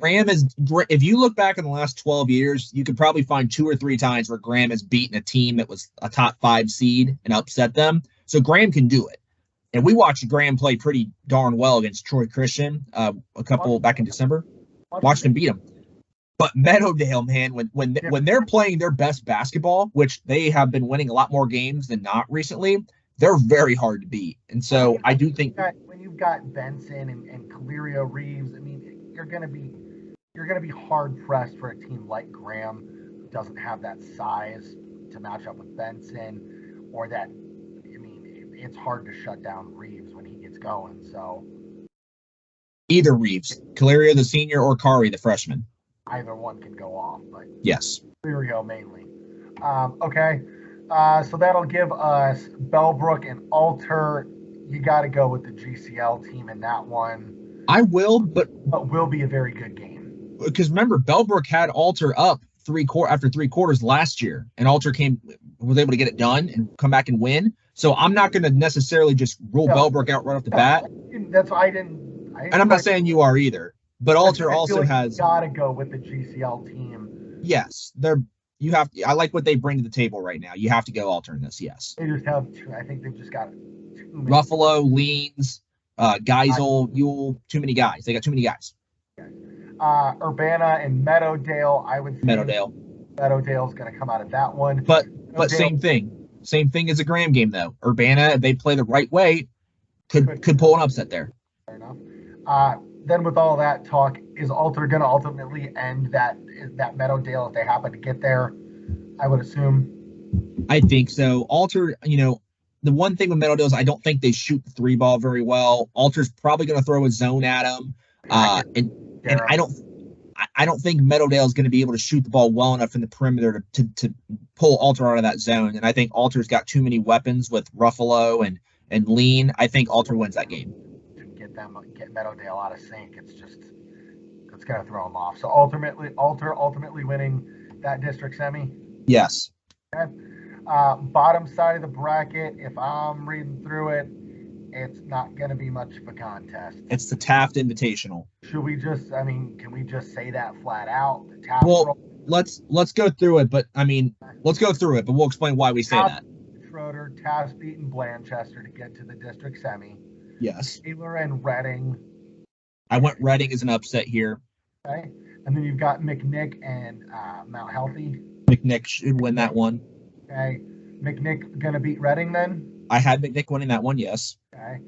Graham if you look back in the last 12 years, you could probably find 2 or 3 times where Graham has beaten a team that was a top 5 seed and upset them. So Graham can do it. And we watched Graham play pretty darn well against Troy Christian a couple back in December. Watched him beat him. But Meadowdale, man, when they're playing their best basketball, which they have been winning a lot more games than not recently, they're very hard to beat. And so I do think when you've got Benson and Calerio Reeves, I mean, you're gonna be hard pressed for a team like Graham who doesn't have that size to match up with Benson, or that. I mean, it's hard to shut down Reeves when he gets going. So either Reeves, Calerio the senior, or Kari the freshman. Either one can go off, but yes, Calerio mainly. Okay. So that'll give us Bellbrook and Alter. You got to go with the GCL team in that one. I will, but will be a very good game. Because remember, Bellbrook had Alter up after 3 quarters last year, and Alter was able to get it done and come back and win. So I'm not going to necessarily just rule Bellbrook out right off the bat. That's why I didn't. And I'm not saying you are either, but Alter also has. Got to go with the GCL team. Yes, I like what they bring to the table right now. You have to go Alter in this. Yes. They just have two. I think they've just got too many. Ruffalo, Leans, Geisel, Yule. Too many guys. They got too many guys. Okay. Urbana and Meadowdale. I would think Meadowdale's going to come out of that one. But same thing. Same thing as a Graham game though. Urbana, if they play the right way, could pull an upset there. Fair enough. Then with all that talk, is Alter going to ultimately end that Meadowdale if they happen to get there? I would assume. I think so. Alter, the one thing with Meadowdale is I don't think they shoot the 3 ball very well. Alter's probably going to throw a zone at them, and I don't think Meadowdale is going to be able to shoot the ball well enough in the perimeter to pull Alter out of that zone. And I think Alter's got too many weapons with Ruffalo and Lean. I think Alter wins that game. Get Meadowdale out of sync. It's just that's going to throw them off. So ultimately winning that district semi. Yes. Okay. Bottom side of the bracket, if I'm reading through it, it's not going to be much of a contest. It's the Taft Invitational. Should we just, I mean, can we just say that flat out? The Taft let's go through it, but I mean, let's go through it, but we'll explain why we say that. Schroeder, Taft beating Blanchester to get to the district semi. Yes. Taylor and Reading. I went Reading as an upset here. Okay. And then you've got McNick and Mount Healthy. McNick should win that one. Okay. McNick going to beat Reading then? I had McNick winning that one, yes. Okay.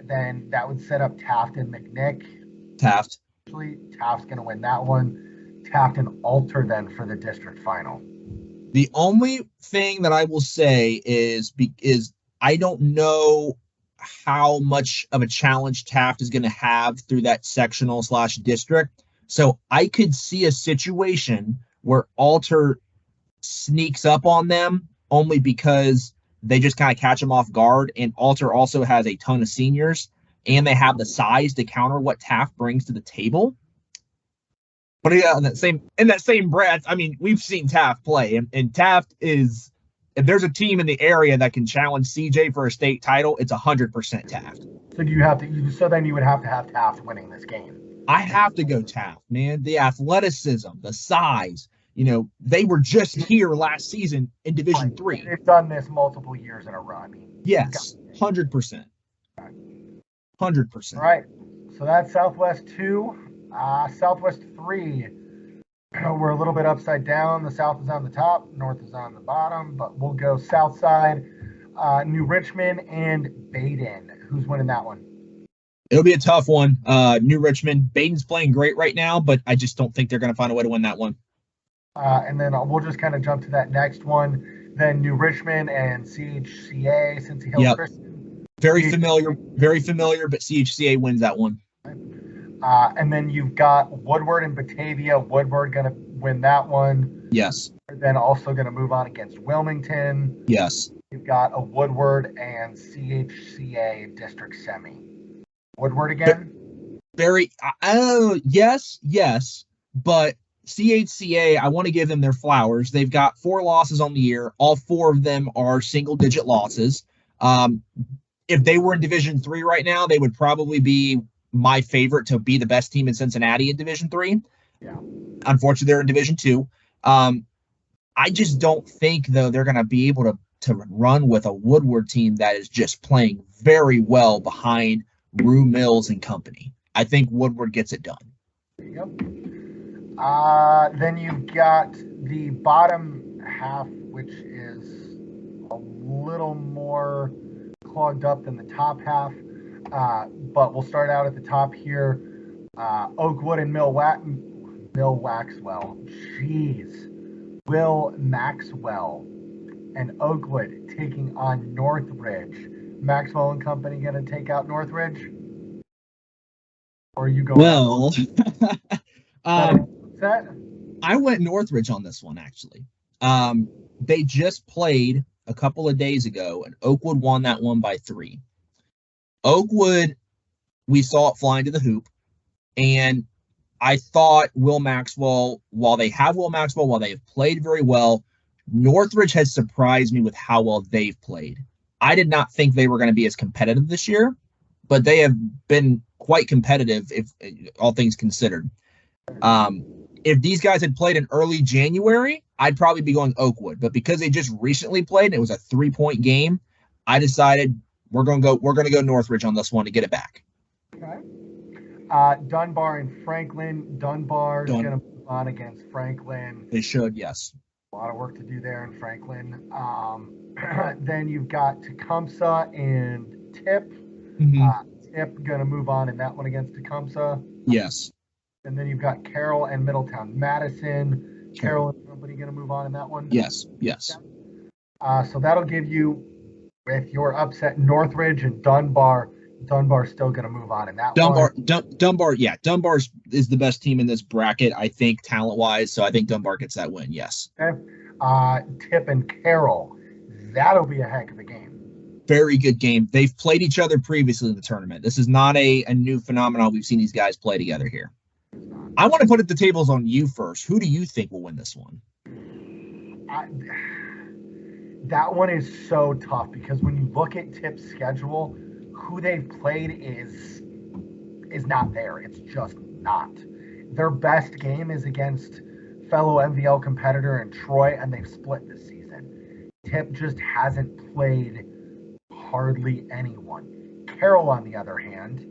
Then that would set up Taft and McNick. Taft. Actually, Taft's going to win that one. Taft and Alter then for the district final. The only thing that I will say is I don't know how much of a challenge Taft is going to have through that sectional / district. So I could see a situation where Alter sneaks up on them only because they just kind of catch them off guard. And Alter also has a ton of seniors, and they have the size to counter what Taft brings to the table. But yeah, in that same breath, I mean, we've seen Taft play, and Taft is, if there's a team in the area that can challenge CJ for a state title, it's 100% Taft. So do you have to? So then you would have to have Taft winning this game. I have to go Taft, man. The athleticism, the size. You know, they were just here last season in Division III. They've done this multiple years in a row. I mean, yes, 100%. 100%. All right. So that's Southwest 2. Southwest 3. We're a little bit upside down. The South is on the top, North is on the bottom, but we'll go South side. New Richmond and Baden. Who's winning that one? It'll be a tough one. New Richmond. Baden's playing great right now, but I just don't think they're going to find a way to win that one. And then we'll just kind of jump to that next one. Then New Richmond and CHCA, Cincy Hill Christian. Very familiar, but CHCA wins that one. And then you've got Woodward and Batavia. Woodward going to win that one. Yes. Then also going to move on against Wilmington. Yes. You've got a Woodward and CHCA district semi. Woodward again? Yes, but CHCA, I want to give them their flowers. They've got 4 losses on the year. All 4 of them are single-digit losses. If they were in Division III right now, they would probably be my favorite to be the best team in Cincinnati in Division III. Yeah. Unfortunately, they're in Division II. I just don't think, though, they're going to be able to run with a Woodward team that is just playing very well behind Rue Mills and company. I think Woodward gets it done. There you go. Then you've got the bottom half, which is a little more clogged up than the top half. But we'll start out at the top here. Oakwood and Will Maxwell and Oakwood taking on Northridge. Maxwell and company going to take out Northridge? Or are you going? Well, I went Northridge on this one, actually. They just played a couple of days ago, and Oakwood won that one by 3. Oakwood, we saw it flying to the hoop, and I thought Will Maxwell, while they have played very well, Northridge has surprised me with how well they've played. I did not think they were going to be as competitive this year, but they have been quite competitive, if all things considered. If these guys had played in early January, I'd probably be going Oakwood. But because they just recently played and it was a 3-point game, I decided we're going to go Northridge on this one to get it back. Okay. Dunbar and Franklin. Dunbar is going to move on against Franklin. They should, yes. A lot of work to do there in Franklin. Then you've got Tecumseh and Tip. Mm-hmm. Tip going to move on in that one against Tecumseh. Yes. And then you've got Carroll and Middletown Madison. Carroll and company going to move on in that one? Yes. So that'll give you, with your upset, Northridge and Dunbar. Dunbar's still going to move on in that one. Dunbar is the best team in this bracket, I think, talent-wise. So I think Dunbar gets that win, yes. Okay. Tip and Carroll. That'll be a heck of a game. Very good game. They've played each other previously in the tournament. This is not a new phenomenon. We've seen these guys play together here. I want to put the tables on you first. Who do you think will win this one? That one is so tough because when you look at Tip's schedule, who they've played is not there. It's just not. Their best game is against fellow MVL competitor in Troy, and they've split this season. Tip just hasn't played hardly anyone. Carroll, on the other hand,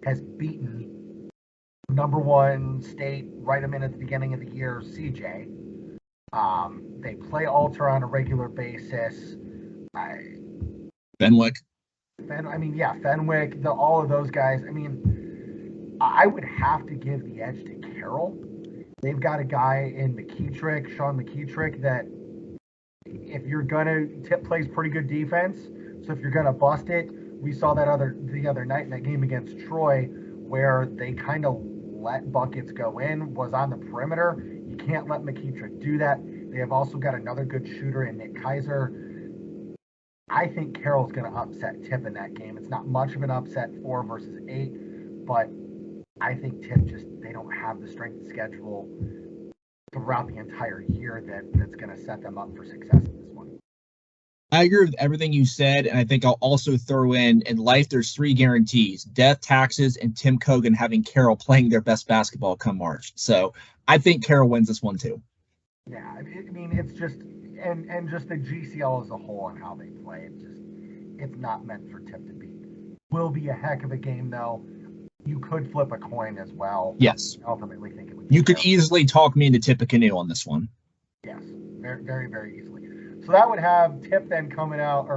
has beaten number one state right them in at the beginning of the year, CJ. They play Alter on a regular basis. Fenwick. Fenwick, all of those guys. I mean, I would have to give the edge to Carroll. They've got a guy in McKeetrick, Sean McKeetrick, that if you're gonna, Tip plays pretty good defense. So if you're gonna bust it, we saw that the other night in that game against Troy, where they kind of let buckets go in, was on the perimeter. You can't let McKeetrick do that. They have also got another good shooter in Nick Kaiser. I think Carroll's going to upset Tip in that game. It's not much of an upset, 4 versus 8, but I think Tip they don't have the strength of schedule throughout the entire year that's going to set them up for success in this one. I agree with everything you said, and I think I'll also throw in life, there's 3 guarantees: death, taxes, and Tim Cogan having Carroll playing their best basketball come March. So I think Carroll wins this one too. Yeah, I mean, it's just, and just the GCL as a whole and how they play, it's not meant for Tip to beat. Will be a heck of a game, though. You could flip a coin as well. Yes. I ultimately think it would be You could easily talk me into Tip a canoe on this one. Yes, very, very, very easily. So that would have Tip then coming out,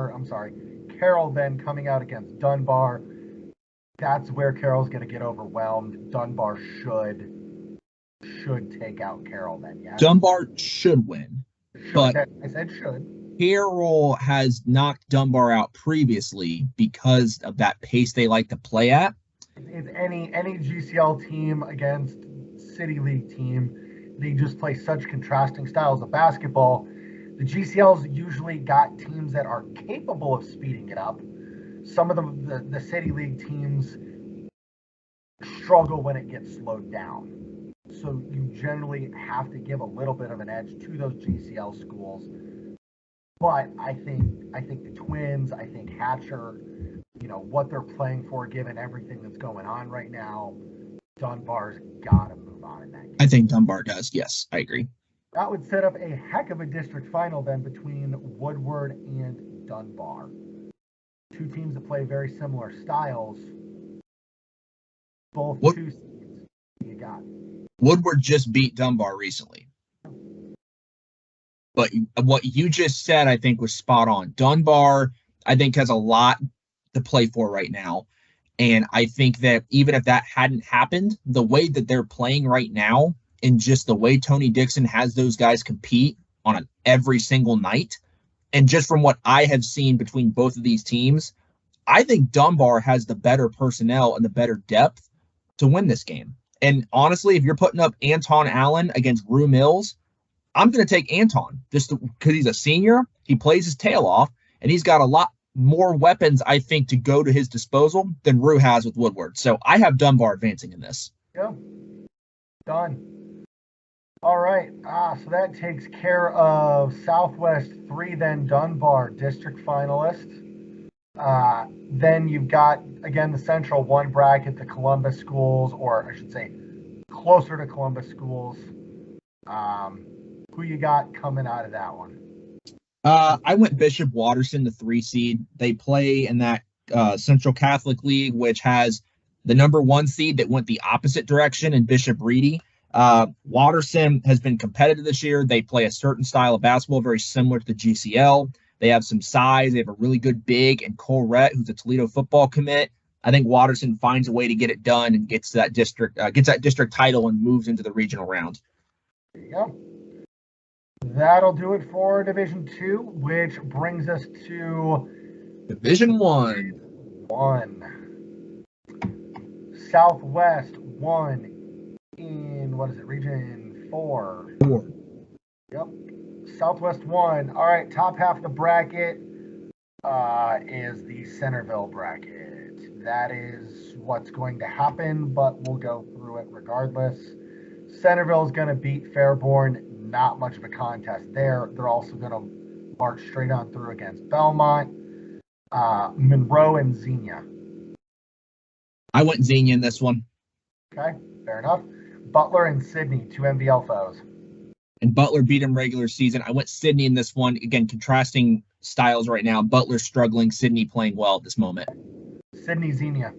Carroll then coming out against Dunbar. That's where Carroll's going to get overwhelmed. Dunbar should take out Carroll then, yeah. Dunbar should win. But I said should. Carroll has knocked Dunbar out previously because of that pace they like to play at. It's any GCL team against City League team, they just play such contrasting styles of basketball. The GCL's usually got teams that are capable of speeding it up. Some of the City League teams struggle when it gets slowed down. So you generally have to give a little bit of an edge to those GCL schools. But I think the Twins, I think Hatcher, what they're playing for, given everything that's going on right now, Dunbar's got to move on in that game. I think Dunbar does. Yes, I agree. That would set up a heck of a district final then between Woodward and Dunbar. 2 teams that play very similar styles. Both 2 seeds you got. Woodward just beat Dunbar recently. But what you just said, I think, was spot on. Dunbar, I think, has a lot to play for right now. And I think that even if that hadn't happened, the way that they're playing right now and just the way Tony Dixon has those guys compete on every single night, and just from what I have seen between both of these teams, I think Dunbar has the better personnel and the better depth to win this game. And honestly, if you're putting up Anton Allen against Rue Mills, I'm going to take Anton just because he's a senior. He plays his tail off, and he's got a lot more weapons, I think, to go to his disposal than Rue has with Woodward. So I have Dunbar advancing in this. Yeah. Done. All right. So that takes care of Southwest 3, then Dunbar, district finalist. Then you've got, again, the Central 1 bracket, the Columbus schools, or I should say closer to Columbus schools. Who you got coming out of that one? I went Bishop Watterson, the 3 seed. They play in that Central Catholic League, which has the number 1 seed that went the opposite direction in Bishop Reedy. Watterson has been competitive this year. They play a certain style of basketball, very similar to the GCL. They have some size. They have a really good big and Cole Rett, who's a Toledo football commit. I think Watterson finds a way to get it done and gets that district title and moves into the regional round. There you go. That'll do it for Division 2, which brings us to Division 1. Southwest 1 in, Region 4. Yep. Southwest 1. All right, top half of the bracket is the Centerville bracket. That is what's going to happen, but we'll go through it regardless. Centerville's going to beat Fairborn. Not much of a contest there. They're also going to march straight on through against Belmont. Monroe and Xenia. I went Xenia in this one. Okay, fair enough. Butler and Sydney, 2 MVL foes. And Butler beat him regular season. I went Sydney in this one. Again, contrasting styles right now. Butler struggling, Sydney playing well at this moment. Sydney, Xenia.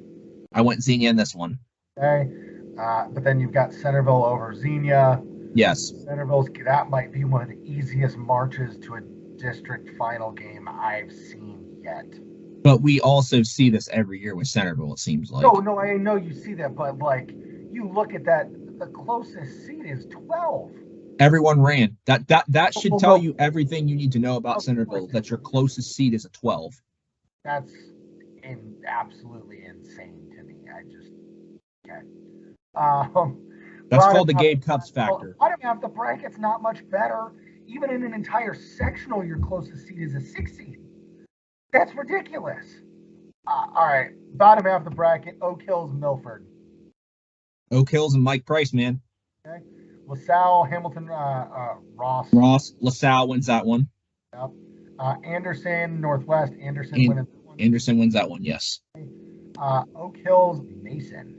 I went Xenia in this one. Okay, but then you've got Centerville over Xenia. Yes. That might be one of the easiest marches to a district final game I've seen yet. But we also see this every year with Centerville, it seems like. No, I know you see that, but like you look at that, the closest seat is 12. Everyone ran. That should tell you everything you need to know about Centerville, that your closest seat is a 12. That's absolutely insane to me. That's called the Gabe Cups factor. Bottom half the bracket's not much better. Even in an entire sectional, your closest seed is a 6 seed. That's ridiculous. All right, bottom half of the bracket: Oak Hills, Milford. Oak Hills and Mike Price, man. Okay, LaSalle, Hamilton, Ross. LaSalle wins that one. Yep. Anderson, Northwest. Anderson wins that one. Anderson wins that one. Yes. Oak Hills, Mason.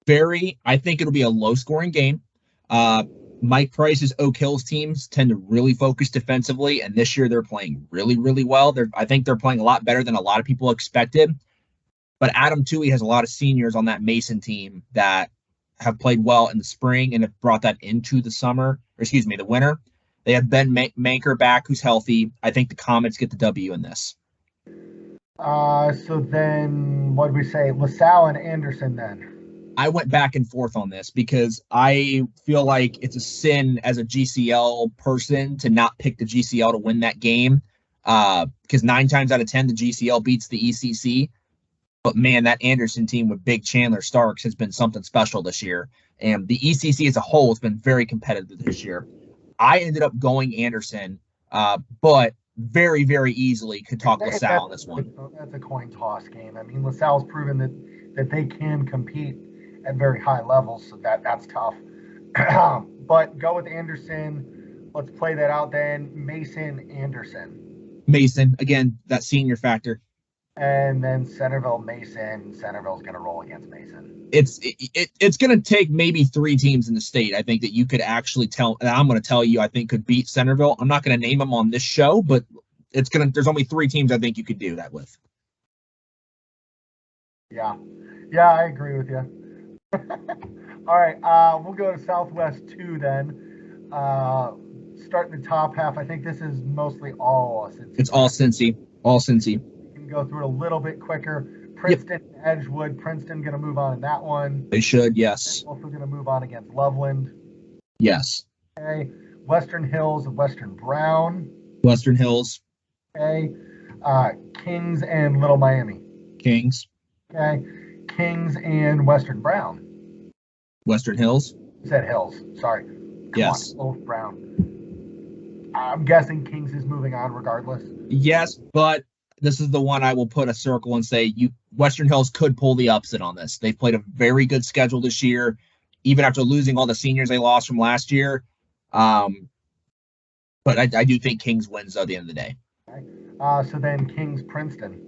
I think it'll be a low-scoring game. Mike Price's Oak Hills teams tend to really focus defensively, and this year they're playing really, really well. I think they're playing a lot better than a lot of people expected. But Adam Toohey has a lot of seniors on that Mason team that have played well in the spring and have brought that into the winter. They have Ben Manker back, who's healthy. I think the Comets get the W in this. So then, what did we say? LaSalle and Anderson then. I went back and forth on this because I feel like it's a sin as a GCL person to not pick the GCL to win that game. Because 9 times out of 10, the GCL beats the ECC. But man, that Anderson team with Big Chandler Starks has been something special this year. And the ECC as a whole has been very competitive this year. I ended up going Anderson, but very, very easily could talk LaSalle on this one. That's a coin toss game. I mean, LaSalle's proven that they can compete at very high levels, so that's tough. But go with Anderson. Let's play that out then. Mason, Anderson. Mason, again, that senior factor. And then Centerville, Mason. Centerville's going to roll against Mason. It's going to take maybe 3 teams in the state, I think, that you could actually tell, and I'm going to tell you, I think could beat Centerville. I'm not going to name them on this show, but there's only 3 teams I think you could do that with. Yeah, I agree with you. All right, we'll go to Southwest 2 then. Starting the top half, I think this is mostly all Cincy. It's all Cincy. All Cincy. We can go through it a little bit quicker. Princeton, Edgewood. Princeton going to move on in that one. They should, yes. Also going to move on against Loveland. Yes. Okay. Western Hills and Western Brown. Western Hills. Okay. Kings and Little Miami. Kings. Okay. Kings and Western Brown. Western Hills. You said Hills. Sorry. Yes. Both Brown. I'm guessing Kings is moving on regardless. Yes, but this is the one I will put a circle and say Western Hills could pull the upset on this. They've played a very good schedule this year, even after losing all the seniors they lost from last year. But I do think Kings wins at the end of the day. Okay. So then Kings, Princeton.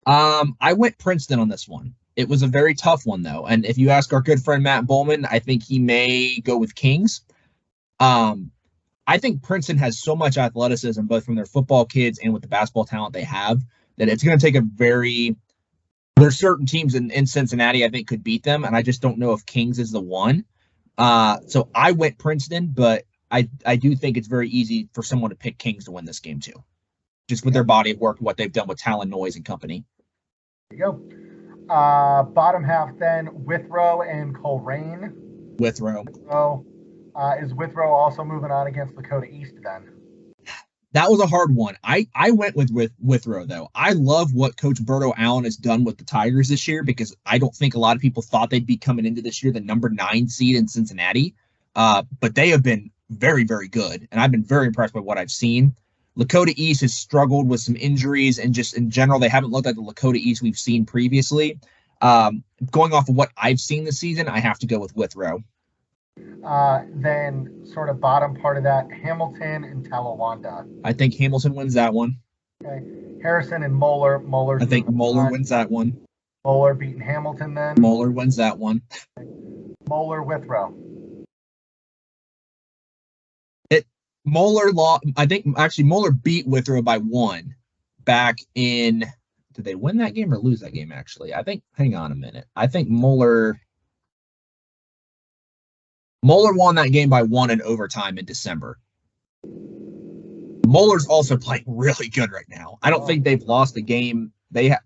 I went Princeton on this one. It was a very tough one, though. And if you ask our good friend Matt Bowman, I think he may go with Kings. I think Princeton has so much athleticism, both from their football kids and with the basketball talent they have, that it's going to take there's certain teams in Cincinnati I think could beat them, and I just don't know if Kings is the one. So I went Princeton, but I do think it's very easy for someone to pick Kings to win this game too, just with their body of work and what they've done with Talon Noise and company. There you go. Bottom half then, Withrow and Coleraine. Withrow. Is Withrow also moving on against Lakota East then? That was a hard one. I went with Withrow, though. I love what Coach Berto Allen has done with the Tigers this year, because I don't think a lot of people thought they'd be coming into this year the number 9 seed in Cincinnati. But they have been very, very good, and I've been very impressed by what I've seen. Lakota East has struggled with some injuries, and just in general, they haven't looked like the Lakota East we've seen previously. Going off of what I've seen this season, I have to go with Withrow. Then sort of bottom part of that, Hamilton and Talawanda. I think Hamilton wins that one. Okay. Harrison and Moeller. Moeller's I think moving Moeller on. wins that one. Moeller beating Hamilton then. Moeller wins that one. Moeller Withrow. Moeller I think actually Moeller beat Withrow by 1 back in. Did they win that game or lose that game? Actually, I think. Hang on a minute. I think Moeller won that game by 1 in overtime in December. Moeller's also playing really good right now. I don't think they've lost a game. They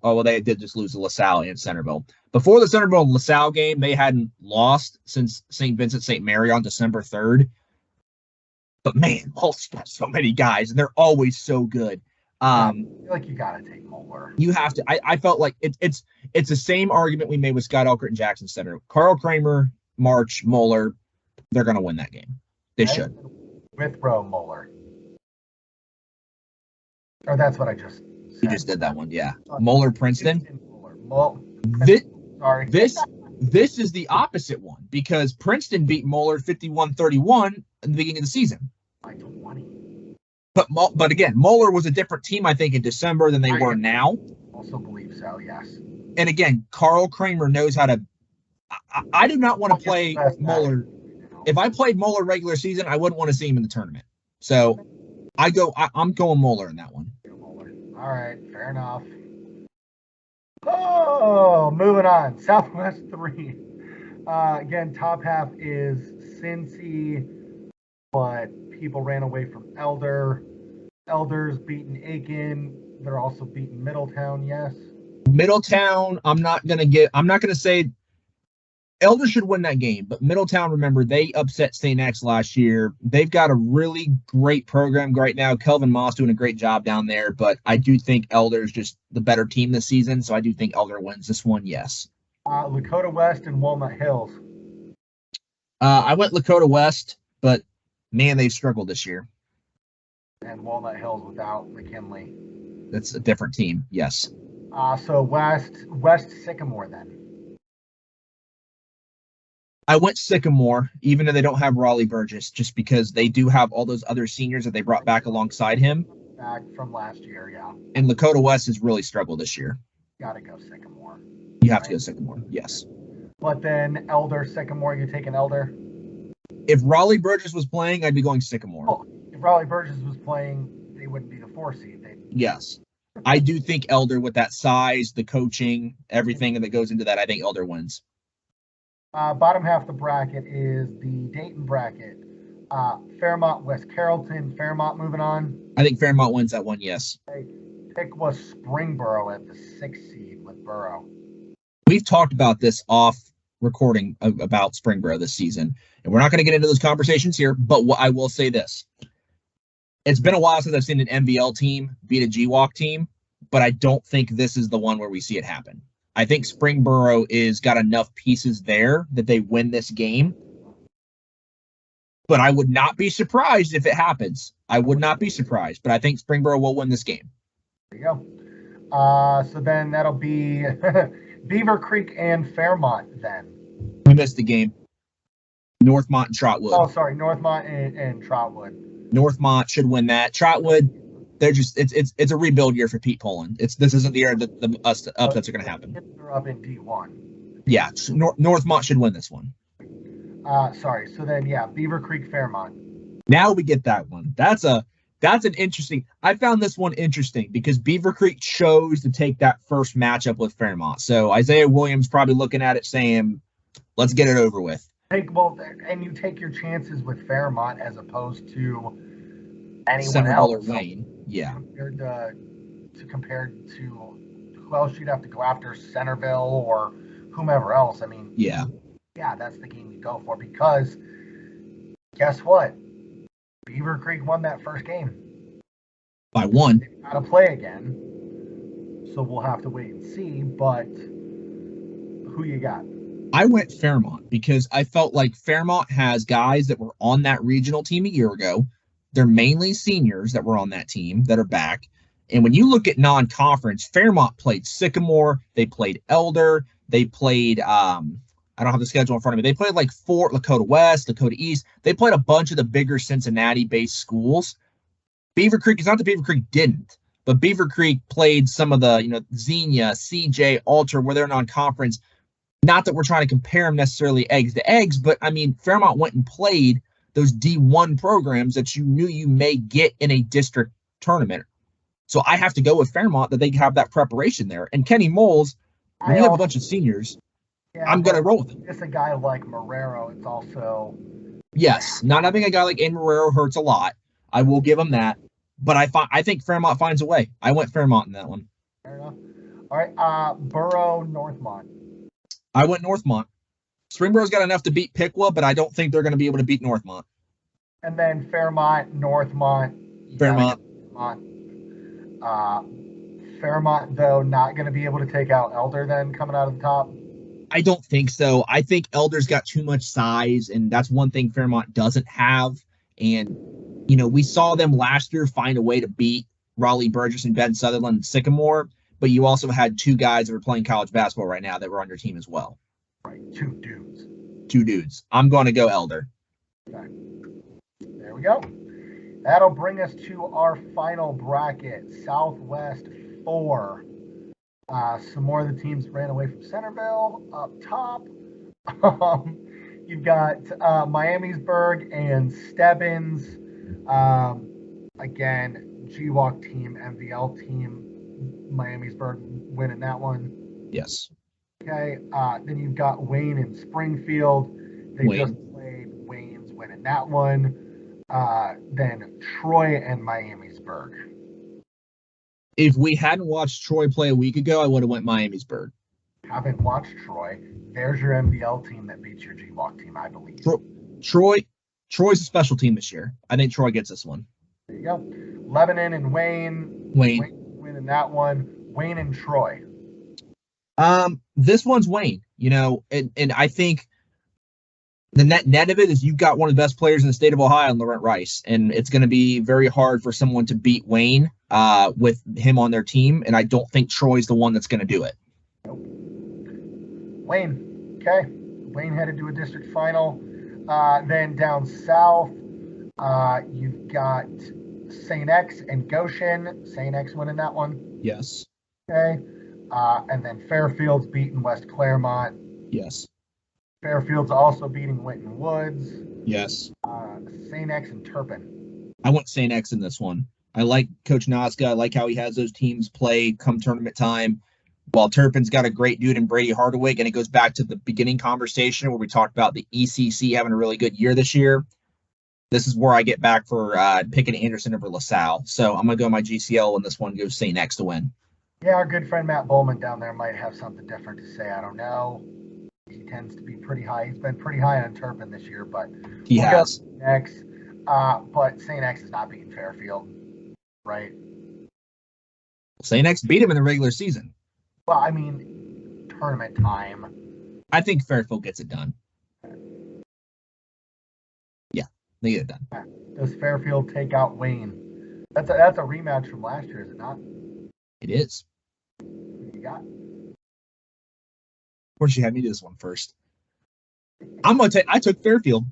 did just lose to LaSalle and Centerville. Before the Centerville LaSalle game, they hadn't lost since St. Vincent St. Mary on December 3rd. But man, Moeller's got so many guys, and they're always so good. I feel like you gotta take Moeller. You have to. I felt like it's the same argument we made with Scott Elkert and Jackson Center. Carl Kramer, March, Moeller, they're gonna win that game. They should. Withrow Moeller. Or that's what I just said. You just did that one, yeah. Moeller Princeton. Sorry. This is the opposite one because Princeton beat Moeller 51-31 at the beginning of the season. By 20. But again, Moeller was a different team, I think, in December than they were now. Also believe so, yes. And again, Carl Kramer knows how to. I do not want to play Moeller. If I played Moeller regular season, I wouldn't want to see him in the tournament. So I'm going Moeller in that one. All right, fair enough. Oh, moving on. Southwest 3. Again, top half is Cincy, but people ran away from Elder. Elder's beating Aiken. They're also beating Middletown, yes. Middletown, I'm not gonna say Elder should win that game, but Middletown, remember, they upset St. X last year. They've got a really great program right now. Kelvin Moss doing a great job down there, but I do think Elder's just the better team this season, so I do think Elder wins this one, yes. Lakota West and Walnut Hills. I went Lakota West, but man, they've struggled this year. And Walnut Hills without McKinley. That's a different team, yes. So West Sycamore then. I went Sycamore, even though they don't have Raleigh Burgess, just because they do have all those other seniors that they brought back alongside him. Back from last year, yeah. And Lakota West has really struggled this year. Gotta go Sycamore. You have to go Sycamore, yes. But then Elder, Sycamore, you take an Elder? If Raleigh Burgess was playing, I'd be going Sycamore. Well, if Raleigh Burgess was playing, they wouldn't be the 4 seed. Yes. I do think Elder, with that size, the coaching, everything that goes into that, I think Elder wins. Bottom half of the bracket is the Dayton bracket. Fairmont, West Carrollton. Fairmont moving on. I think Fairmont wins that one, yes. Pick was Springboro at the 6th seed with Burrow. We've talked about this off recording about Springboro this season, and we're not going to get into those conversations here, but I will say this. It's been a while since I've seen an MVL team beat a GWalk team, but I don't think this is the one where we see it happen. I think Springboro is got enough pieces there that they win this game. But I would not be surprised if it happens. I would not be surprised, but I think Springboro will win this game. There you go. So then that'll be Beaver Creek and Fairmont then. We missed the game. Northmont and Trotwood. Oh, sorry, Northmont and Trotwood. Northmont should win that. Trotwood, they're just it's a rebuild year for Pete Poland. This isn't the year that the upsets are going to happen. They're up in D1. Yeah, Northmont should win this one. Sorry. So then, yeah, Beaver Creek, Fairmont. Now we get that one. That's an interesting. I found this one interesting because Beaver Creek chose to take that first matchup with Fairmont. So Isaiah Williams probably looking at it saying, "Let's get it over with." And you take your chances with Fairmont as opposed to anyone Centerville else. Or Wayne. Yeah. Compared to who else you'd have to go after, Centerville or whomever else. I mean, yeah, that's the game you go for because guess what? Beaver Creek won that first game by 1. They've got to play again, so we'll have to wait and see. But who you got? I went Fairmont because I felt like Fairmont has guys that were on that regional team a year ago. They're mainly seniors that were on that team that are back. And when you look at non-conference, Fairmont played Sycamore. They played Elder. They played I don't have the schedule in front of me. They played like Fort Lakota West, Lakota East. They played a bunch of the bigger Cincinnati-based schools. Beaver Creek, it's not that Beaver Creek didn't, but Beaver Creek played some of the, Xenia, CJ, Alter, where they're non-conference. Not that we're trying to compare them necessarily eggs to eggs, but I mean, Fairmont went and played those D1 programs that you knew you may get in a district tournament. So I have to go with Fairmont that they have that preparation there. And Kenny Moles, when you have a bunch of seniors, I'm going to roll with it. It's a guy like Marrero. It's also. Yes, not having a guy like Aiden Marrero hurts a lot. I will give him that. But I think Fairmont finds a way. I went Fairmont in that one. Fair enough. All right, Borough, Northmont. I went Northmont. Springborough's got enough to beat Piqua, but I don't think they're going to be able to beat Northmont. And then Fairmont, Northmont. Fairmont. Fairmont, though, not going to be able to take out Elder then coming out of the top? I don't think so. I think Elder's got too much size, and that's one thing Fairmont doesn't have. And, we saw them last year find a way to beat Raleigh Burgess and Ben Sutherland and Sycamore, but you also had two guys that were playing college basketball right now that were on your team as well. Right, two dudes. I'm going to go Elder. Okay. There we go. That'll bring us to our final bracket, Southwest 4. Some more of the teams ran away from Centerville. Up top, you've got Miamisburg and Stebbins. Again, GWalk team, MVL team, Miamisburg winning that one. Yes. Okay. Then you've got Wayne and Springfield. They Wayne. just played. Wayne's winning that one. Then Troy and Miamisburg. If we hadn't watched Troy play a week ago, I would have went Miamisburg. Haven't watched Troy. There's your MVL team that beats your GWalk team, I believe. Troy's a special team this year. I think Troy gets this one. There you go. Lebanon and Wayne winning that one. Wayne and Troy. This one's Wayne, and I think the net of it is you've got one of the best players in the state of Ohio in Laurent Rice, and it's going to be very hard for someone to beat Wayne with him on their team, and I don't think Troy's the one that's going to do it. Nope. Wayne. Okay. Wayne headed to a district final. Then down south, you've got St. X and Goshen. St. X winning that one. Yes. Okay. And then Fairfield's beating West Claremont. Yes. Fairfield's also beating Winton Woods. Yes. St. X and Turpin. I want St. X in this one. I like Coach Noska. I like how he has those teams play come tournament time. While Turpin's got a great dude in Brady Hardaway, and it goes back to the beginning conversation where we talked about the ECC having a really good year this year. This is where I get back for picking Anderson over LaSalle. So I'm going to go my GCL, and this one goes St. X to win. Yeah, our good friend Matt Bowman down there might have something different to say. I don't know. He tends to be pretty high. He's been pretty high on Turpin this year, but he has. Next, but St. X is not beating Fairfield, right? St. X beat him in the regular season. Well, I mean, tournament time. I think Fairfield gets it done. Yeah, they get it done. Does Fairfield take out Wayne? That's a rematch from last year, is it not? It is. Who you got? Of course, you had me do this one first. I took Fairfield.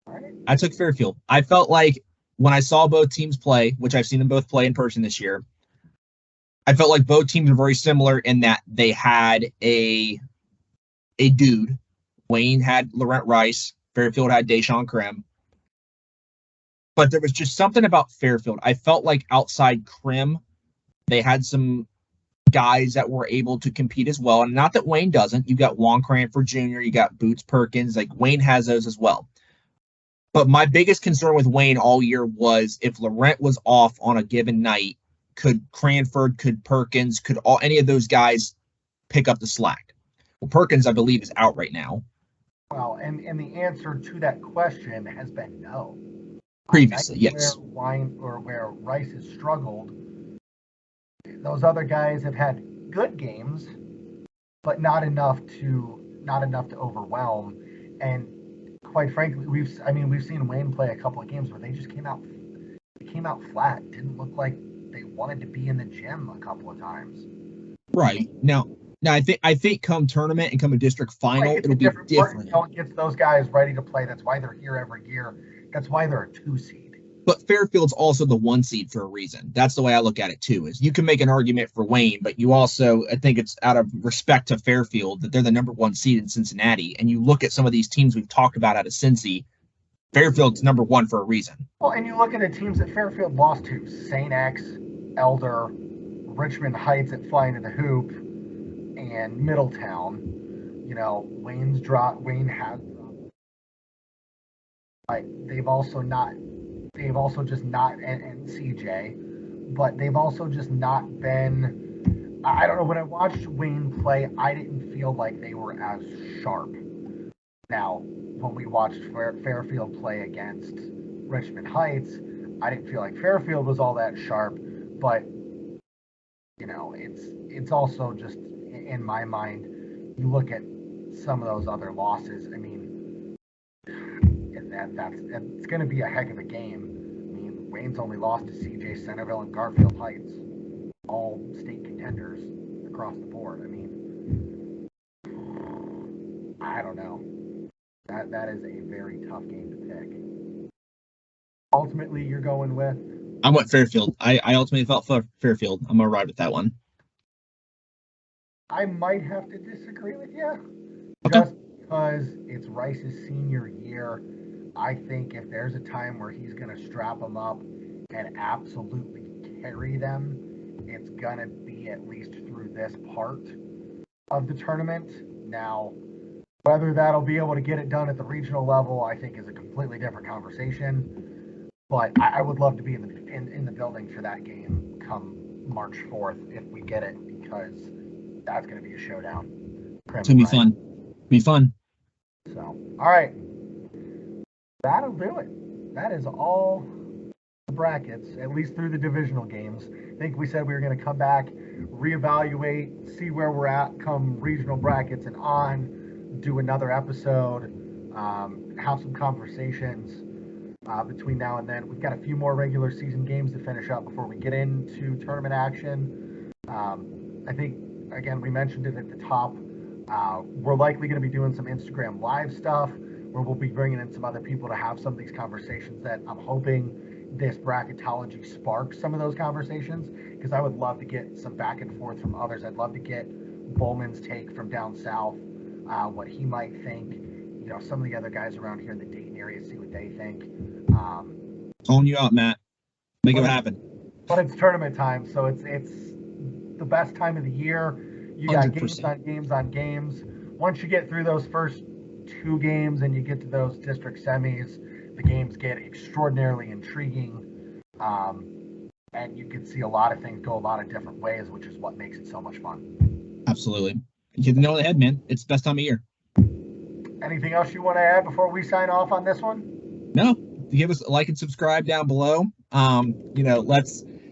All right. I took Fairfield. I felt like when I saw both teams play, which I've seen them both play in person this year, I felt like both teams are very similar in that they had a dude. Wayne had Laurent Rice. Fairfield had Deshaun Krim. But there was just something about Fairfield. I felt like outside Krim, they had some guys that were able to compete as well. And not that Wayne doesn't. You got Juan Cranford Jr., you got Boots Perkins. Like Wayne has those as well. But my biggest concern with Wayne all year was if Laurent was off on a given night, could Cranford, could Perkins, could any of those guys pick up the slack? Well, Perkins, I believe, is out right now. Well, and the answer to that question has been no. Previously, yes. Where Rice has struggled, those other guys have had good games, but not enough to overwhelm. And quite frankly, we've seen Wayne play a couple of games where they just came out flat. Didn't look like they wanted to be in the gym a couple of times. Right. Now Now, I think come tournament and come a district final, it'll be different. It gets those guys ready to play. That's why they're here every year. That's why they're a 2 seed. But Fairfield's also the 1 seed for a reason. That's the way I look at it too. Is you can make an argument for Wayne, but you also, I think it's out of respect to Fairfield that they're the number 1 seed in Cincinnati. And you look at some of these teams we've talked about out of Cincy, Fairfield's number 1 for a reason. Well, and you look at the teams that Fairfield lost to: St. X, Elder, Richmond Heights at Flying to the Hoop, and Middletown. Wayne has, like, they've also just not, and CJ, but they've also just not been, I don't know, when I watched Wayne play, I didn't feel like they were as sharp. Now, when we watched Fairfield play against Richmond Heights, I didn't feel like Fairfield was all that sharp, but, it's also just, in my mind, you look at some of those other losses, I mean, it's going to be a heck of a game. I mean, Wayne's only lost to CJ, Centerville, and Garfield Heights, all state contenders across the board. I mean, I don't know. That is a very tough game to pick. Ultimately, you're going with? I went Fairfield. I ultimately felt for Fairfield. I'm going to ride with that one. I might have to disagree with you. Okay. Just because it's Rice's senior year. I think if there's a time where he's going to strap them up and absolutely carry them, it's going to be at least through this part of the tournament. Now, whether that'll be able to get it done at the regional level, I think is a completely different conversation. But I would love to be in the building for that game come March 4th if we get it, because that's going to be a showdown. It's going to be fun. Be fun. So, all right. That'll do it. That is all the brackets, at least through the divisional games. I think we said we were going to come back, reevaluate, see where we're at come regional brackets and on, do another episode, have some conversations between now and then. We've got a few more regular season games to finish up before we get into tournament action. I think, again, we mentioned it at the top. We're likely going to be doing some Instagram live stuff where we'll be bringing in some other people to have some of these conversations that I'm hoping this bracketology sparks some of those conversations, because I would love to get some back and forth from others. I'd love to get Bowman's take from down south, what he might think, some of the other guys around here in the Dayton area, see what they think. Calling you out, Matt. Make it happen. But it's tournament time, so it's the best time of the year. You got 100%. games on games. Once you get through those first 2 games and you get to those district semis, the games get extraordinarily intriguing. And you can see a lot of things go a lot of different ways, which is what makes it so much fun. Absolutely. You hit the nail on the head, man. It's the best time of year. Anything else you want to add before we sign off on this one? No. Give us a like and subscribe down below.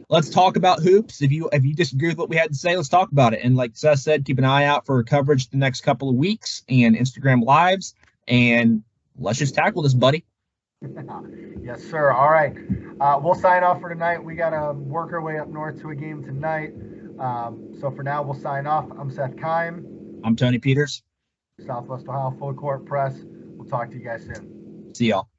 Let's talk about hoops. If you disagree with what we had to say, let's talk about it. And like Seth said, keep an eye out for coverage the next couple of weeks and Instagram lives. And let's just tackle this, buddy. Yes, sir. All right. We'll sign off for tonight. We got to work our way up north to a game tonight. So for now, we'll sign off. I'm Seth Keim. I'm Tony Peters. Southwest Ohio Full Court Press. We'll talk to you guys soon. See y'all.